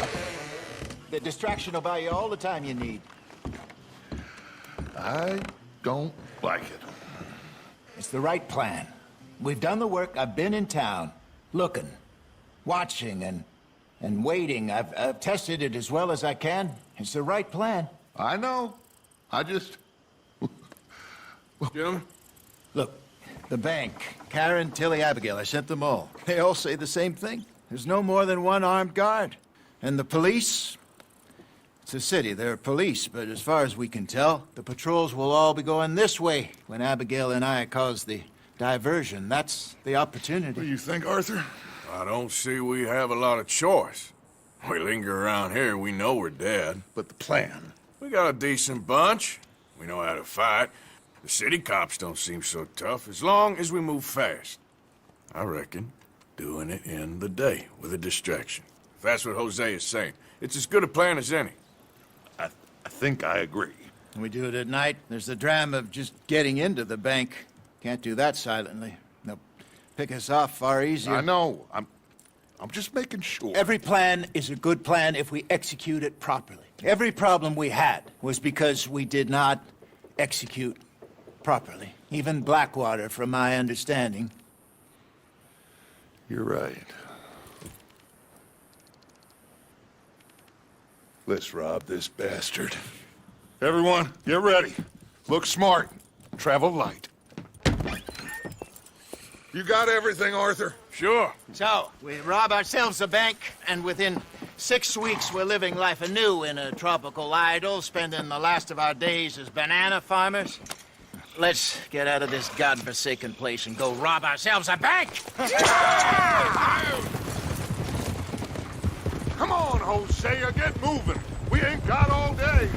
The distraction will buy you all the time you need. I don't like it. It's the right plan. We've done the work. I've been in town, looking, watching, and waiting. I've tested it as well as I can. It's the right plan. I know. I just... Gentlemen? Look, the bank, Karen, Tilly, Abigail, I sent them all. They all say the same thing. There's no more than one armed guard. And the police? It's a city, there are police, but as far as we can tell, the patrols will all be going this way when Abigail and I cause the diversion. That's the opportunity. What do you think, Arthur? I don't see we have a lot of choice. We linger around here, we know we're dead. But the plan? We got a decent bunch. We know how to fight. The city cops don't seem so tough as long as we move fast. I reckon doing it in the day with a distraction. If that's what Jose is saying, it's as good a plan as any. I think I agree. We do it at night. There's the drama of just getting into the bank. Can't do that silently. They'll pick us off far easier. I know. I'm just making sure. Every plan is a good plan if we execute it properly. Every problem we had was because we did not execute properly. Even Blackwater, from my understanding. You're right. Let's rob this bastard. Everyone, get ready. Look smart. Travel light. You got everything, Arthur? Sure. So, we rob ourselves a bank, and within 6 weeks we're living life anew in a tropical idyll, spending the last of our days as banana farmers. Let's get out of this godforsaken place and go rob ourselves a bank! Come on, Hosea, get moving. We ain't got all day.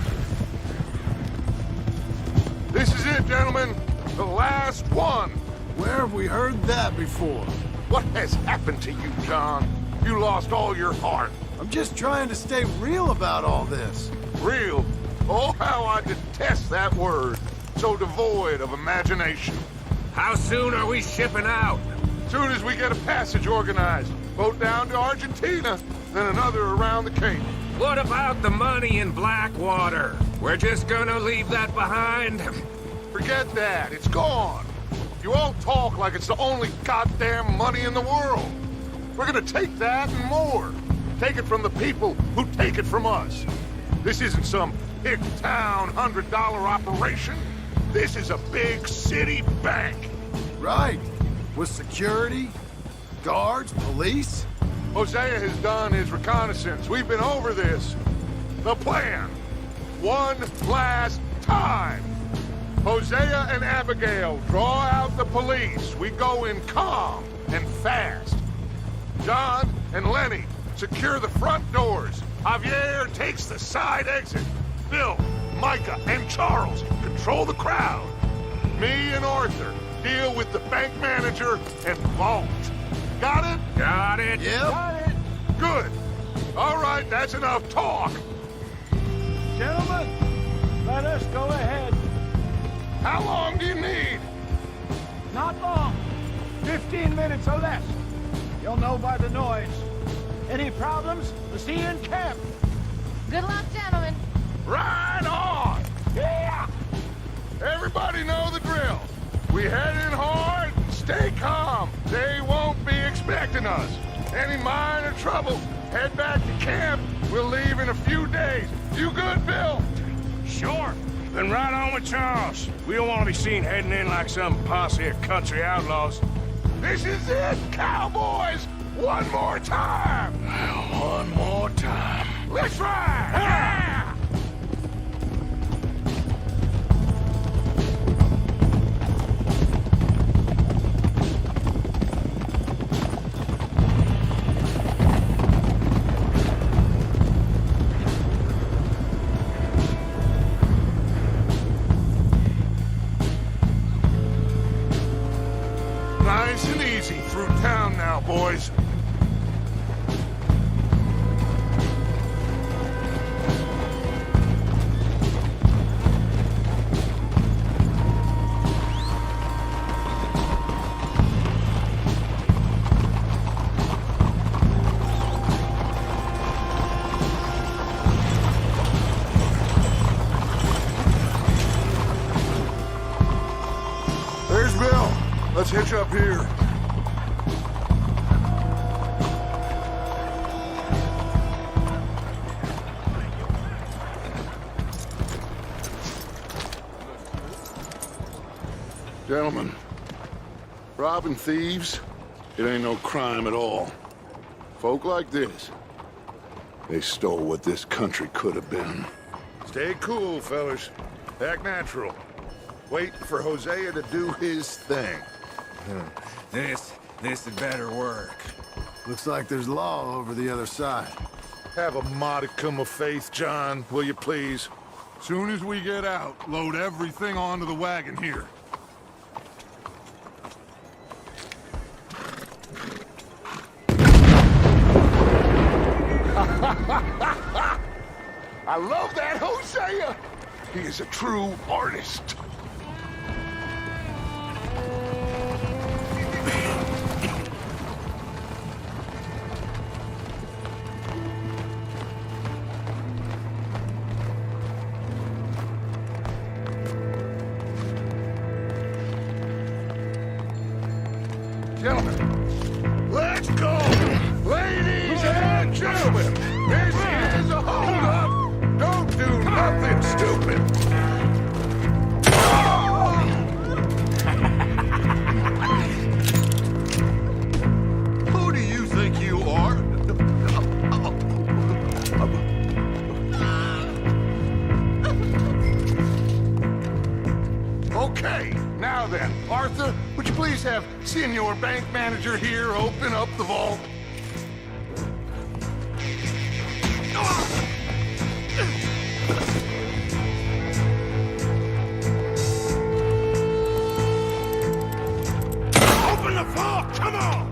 This is it, gentlemen. The last one. Where have we heard that before? What has happened to you, John? You lost all your heart. I'm just trying to stay real about all this. Real? Oh, how I detest that word. So devoid of imagination. How soon are we shipping out? Soon as we get a passage organized. Boat down to Argentina, then another around the Cape. What about the money in Blackwater? We're just gonna leave that behind? Forget that. It's gone. You all talk like it's the only goddamn money in the world. We're gonna take that and more. Take it from the people who take it from us. This isn't some hick-town $100 operation. This is a big city bank. Right. With security, guards, police. Hosea has done his reconnaissance. We've been over this. The plan. One last time. Hosea and Abigail draw out the police. We go in calm and fast. John and Lenny secure the front doors. Javier takes the side exit. Bill, Micah, and Charles control the crowd. Me and Arthur deal with the bank manager and vault. Got it? Got it. Yep. Got it. Good. All right, that's enough talk. Gentlemen, let us go ahead. How long do you need? Not long. 15 minutes or less. You'll know by the noise. Any problems? We'll see you in camp. Good luck, gentlemen. Right on! Yeah! Everybody know the drill. We head in hard, stay calm. They won't be expecting us. Any minor trouble, head back to camp. We'll leave in a few days. You good, Bill? Sure. Then right on with Charles. We don't want to be seen heading in like some posse of country outlaws. This is it, cowboys! One more time! One more time. Let's ride! Yeah! Nice and easy through town now, boys. hitch up here. Gentlemen, robbing thieves, it ain't no crime at all. Folk like this, they stole what this country could have been. Stay cool, fellas. Act natural. Wait for Hosea to do his thing. This had better work. Looks like there's law over the other side. Have a modicum of faith, John, will you please? Soon as we get out, load everything onto the wagon here. I love that Hosea! He is a true artist. Gentlemen, let's go! Ladies and gentlemen, this is a hold-up! Don't do nothing stupid! Who do you think you are? Okay, now then, Arthur, would you please have Senior Bank Manager here open up the vault? Open the vault! Come on!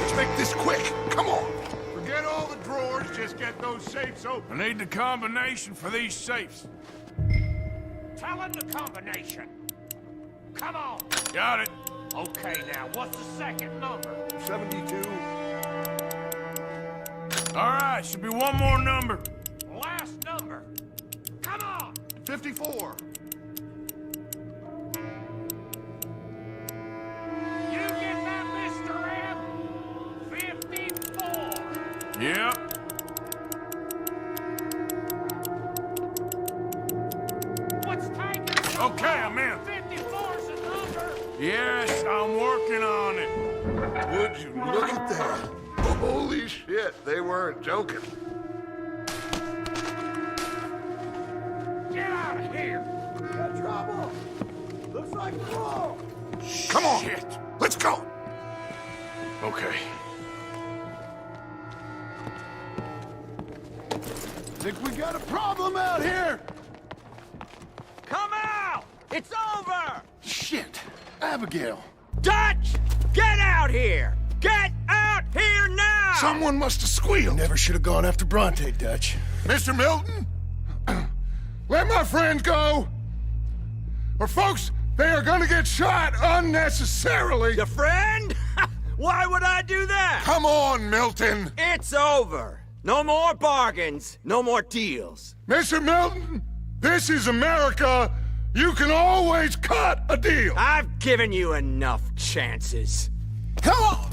Let's make this quick. Come on. Forget all the drawers. Just get those safes open. I need the combination for these safes. Tell him the combination. Come on. Got it. Okay, now, what's the second number? 72. All right, should be one more number. Last number. Come on. 54. You get that, Mr. M? 54. Yep. What's taking so Okay, long? I'm in. 54's a number. Yes, I'm working on it. Would you look at that? Holy shit, they weren't joking. Get out of here. Got trouble. Looks like trouble. Come on. Shit. Let's go. Okay. Think we got a problem out here? Come out. It's over. Shit. Abigail. Dutch, get out here. Get out here now. Someone must have squealed. Never should have gone after Bronte, Dutch. Mr. Milton, let my friend go. Or folks, they are gonna get shot unnecessarily. Your friend? Why would I do that? Come on, Milton. It's over. No more bargains. No more deals. Mr. Milton, this is America. You can always cut a deal. I've given you enough chances. Come on!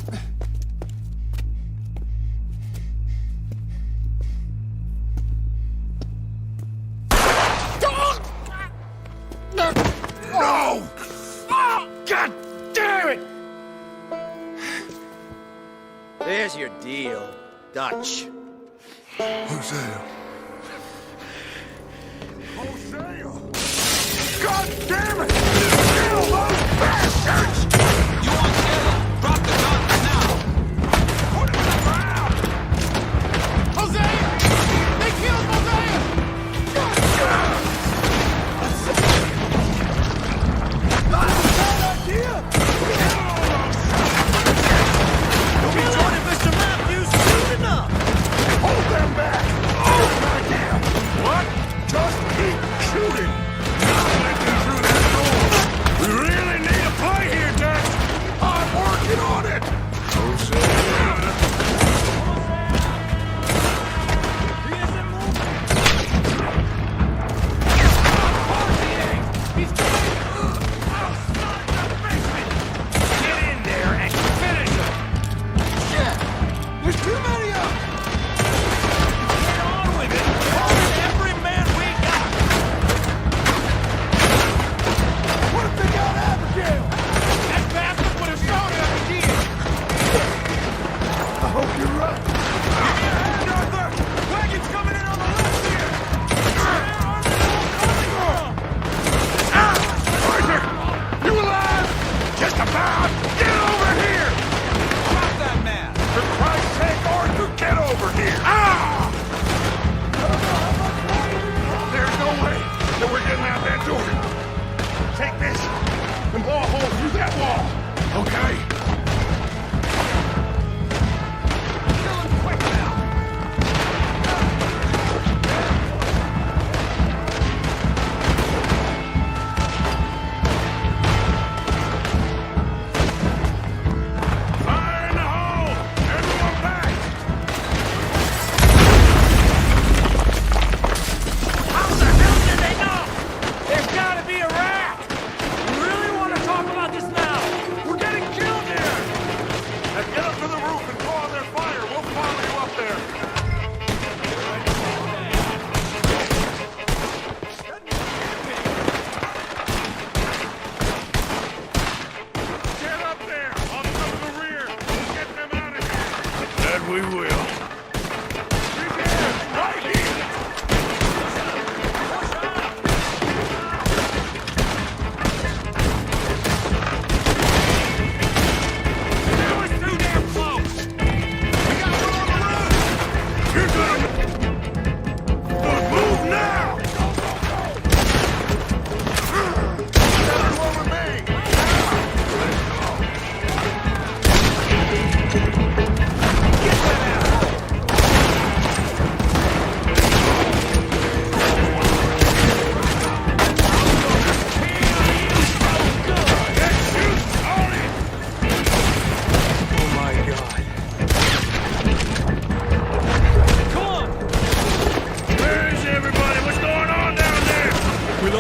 No! God damn it! There's your deal, Dutch. Hosea. God damn it! Kill those bastards! You want kill? Drop the guns now! Put it in the ground! Hosea! They killed Hosea! Not a bad idea! You'll be joining Mr. Matthews soon enough! Hold them back! Oh, goddamn! What? Just keep shooting! Not let me through that door!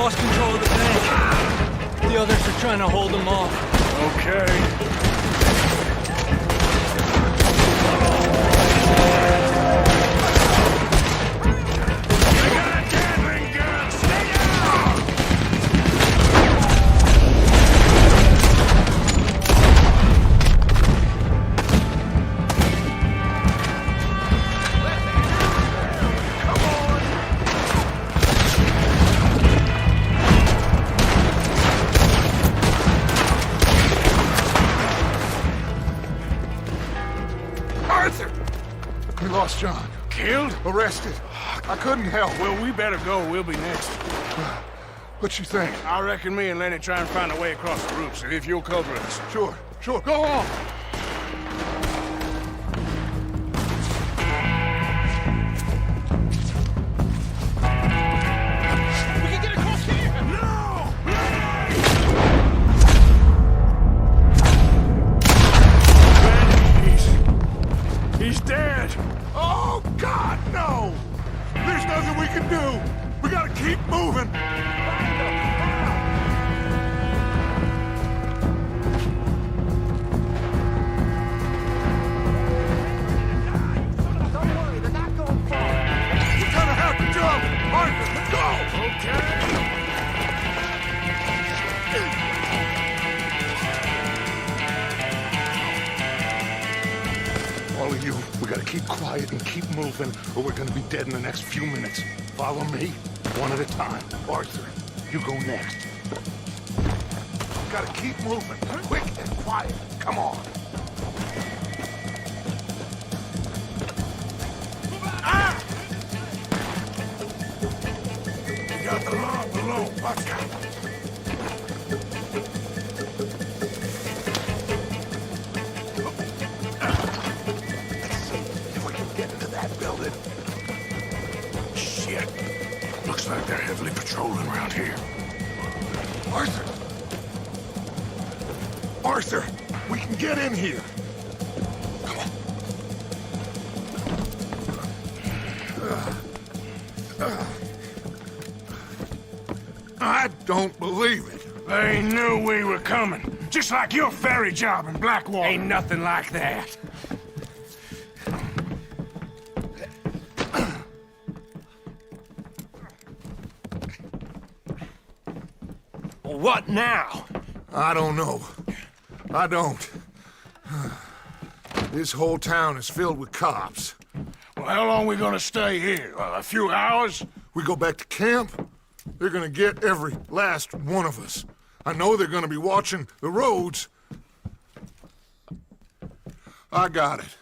lost control of the bank. The others are trying to hold them off. Okay. John. Killed? Arrested. I couldn't help. Well, we better go. We'll be next. What you think? I reckon me and Lenny try and find a way across the roofs, if you'll cover us. Sure. Go on. We can get across here! No! He's dead! Oh, God, no! There's nothing we can do! We gotta keep moving! Don't worry, they're not going far. We're gonna have to jump! Arthur, let's go! Okay. All of you, we gotta keep quiet and keep moving, or we're gonna be dead in the next few minutes. Follow me, one at a time. Arthur, you go next. Gotta keep moving, quick and quiet. Come on. Ah! You got the log below. Watch out. Looks like they're heavily patrolling around here. Arthur, we can get in here. Come on. I don't believe it. They knew we were coming. Just like your ferry job in Blackwater. Ain't nothing like that. What now? I don't know. I don't. This whole town is filled with cops. Well, how long are we gonna stay here? A few hours? We go back to camp, they're gonna get every last one of us. I know they're gonna be watching the roads. I got it.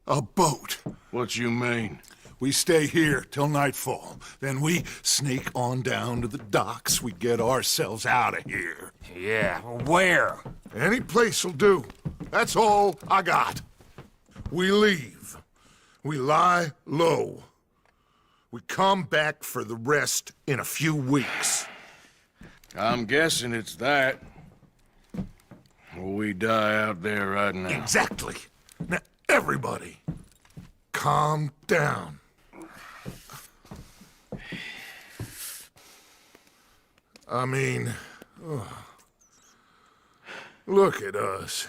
A boat. What you mean? We stay here till nightfall. Then we sneak on down to the docks. We get ourselves out of here. Yeah, where? Any place will do. That's all I got. We leave. We lie low. We come back for the rest in a few weeks. I'm guessing it's that. Or we die out there right now. Exactly. Now, everybody, calm down. I mean, look at us.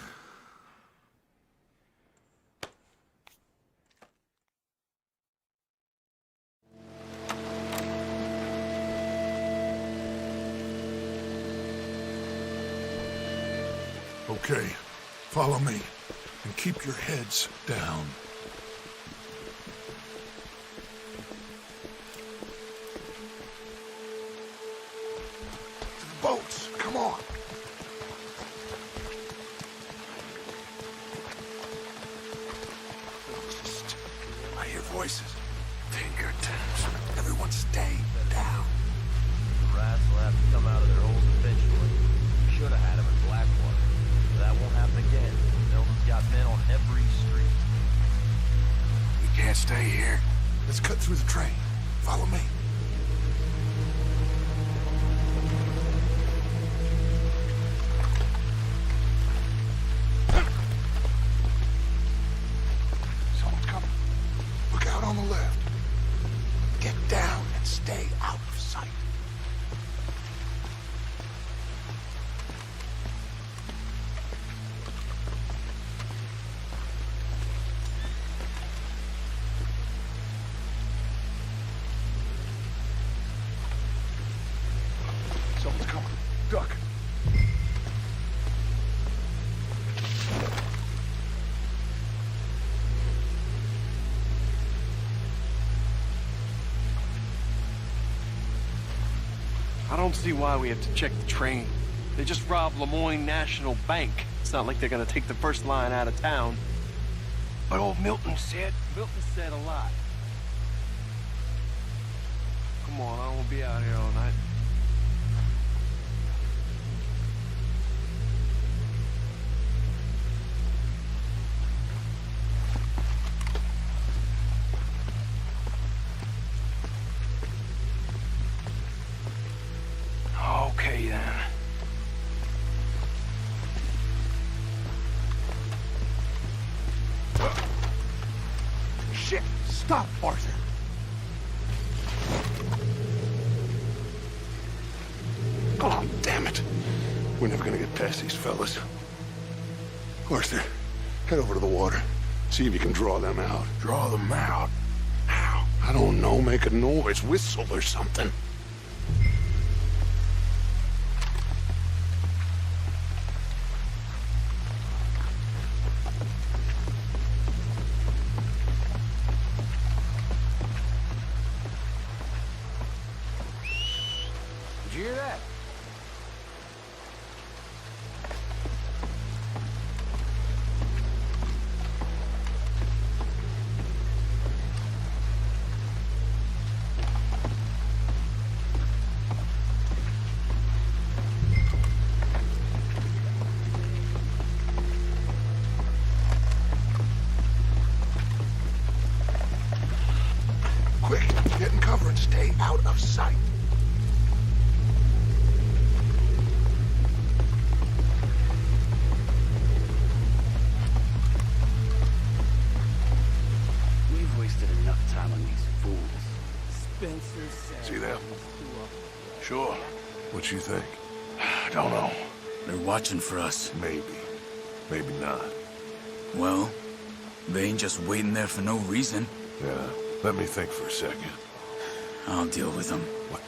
Okay, follow me, and keep your heads down. Boats, come on. I hear voices. Fingertips. Everyone stay down. The rats will have to come out of their holes eventually. Should have had them in Blackwater. But that won't happen again. Milton's got men on every street. We can't stay here. Let's cut through the train. Follow me. Someone's coming. Look out on the left. Get down and stay out of sight. Duck. I don't see why we have to check the train. They just robbed Lemoyne National Bank. It's not like they're gonna take the first line out of town. But old Milton said a lot. Come on, I don't wanna be out here all night. Okay, then. Shit! Stop, Arthur! Oh, damn it. We're never gonna get past these fellas. Arthur, head over to the water. See if you can draw them out. Draw them out? How? I don't know. Make a noise. Whistle or something. Did you hear that? Quick, get in cover and stay out of sight. We've wasted enough time on these fools. See them? Sure. What you think? I don't know. They're watching for us. Maybe. Maybe not. Well, they ain't just waiting there for no reason. Yeah, let me think for a second. I'll deal with them. What?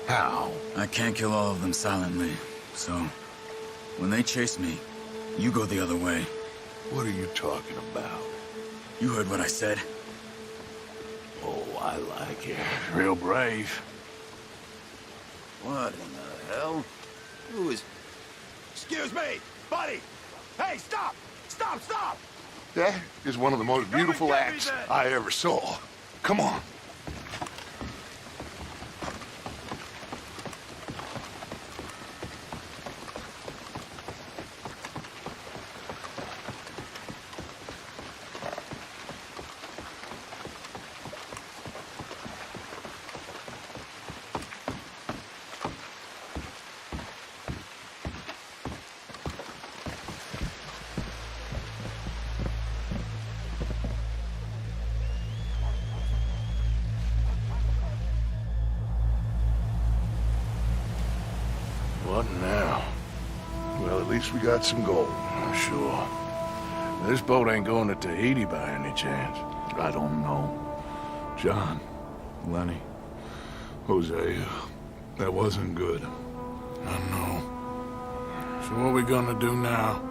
How? I can't kill all of them silently, so when they chase me, you go the other way. What are you talking about? You heard what I said. Oh, I like it. Real brave. What in the hell? Who is... Excuse me, buddy! Hey, stop! Stop, stop! That is one of the most beautiful acts I ever saw. Come on. What now? Well, at least we got some gold. Sure. This boat ain't going to Tahiti by any chance. I don't know. John, Lenny. Hosea, that wasn't good. I know. So what are we gonna do now?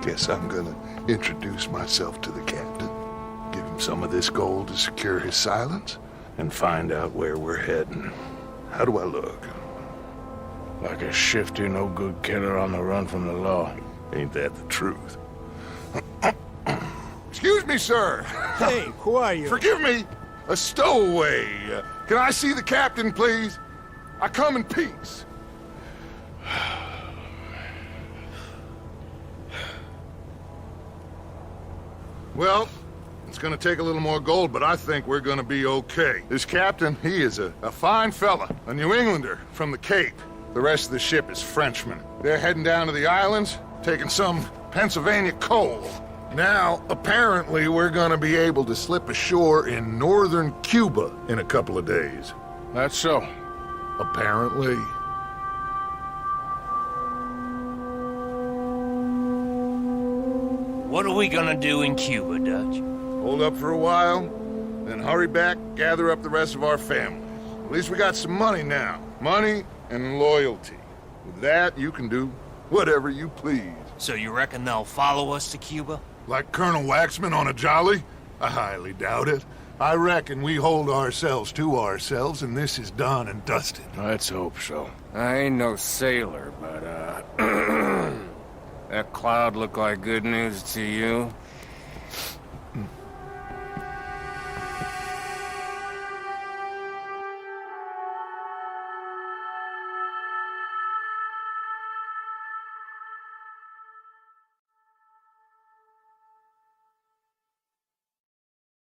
Guess I'm gonna introduce myself to the captain. Give him some of this gold to secure his silence, and find out where we're heading. How do I look? Like a shifty, no-good killer on the run from the law. Ain't that the truth? Excuse me, sir. Hey, who are you? Forgive me. A stowaway. Can I see the captain, please? I come in peace. Well, it's gonna take a little more gold, but I think we're gonna be okay. This captain, he is a fine fella, a New Englander from the Cape. The rest of the ship is Frenchmen. They're heading down to the islands, taking some Pennsylvania coal. Now, apparently, we're gonna be able to slip ashore in northern Cuba in a couple of days. That's so. Apparently. What are we gonna do in Cuba, Dutch? Hold up for a while, then hurry back, gather up the rest of our families. At least we got some money now. Money and loyalty. With that, you can do whatever you please. So you reckon they'll follow us to Cuba? Like Colonel Waxman on a jolly? I highly doubt it. I reckon we hold ourselves to ourselves and this is done and dusted. Let's hope so. I ain't no sailor, but, that cloud look like good news to you?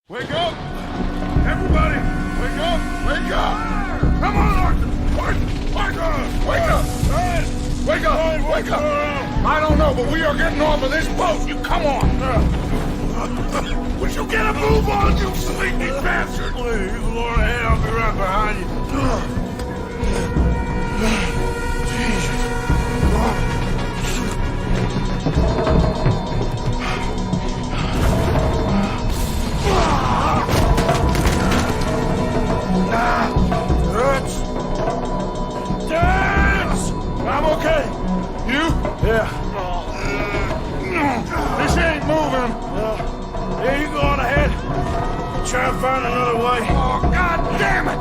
Wake up! Everybody! Wake up! Wake up! Come on, Arthur! Wake up! Wake up! Wake up! Wake up! I don't know, but we are getting off of this boat! You come on! Would you get a move on, you sleepy bastard? Please, Lord, ahead, I'll be right behind you. Jesus. Dance! I'm okay. You? Yeah. This ain't moving. Yeah, you go on ahead. Try and find another way. Oh, God damn it!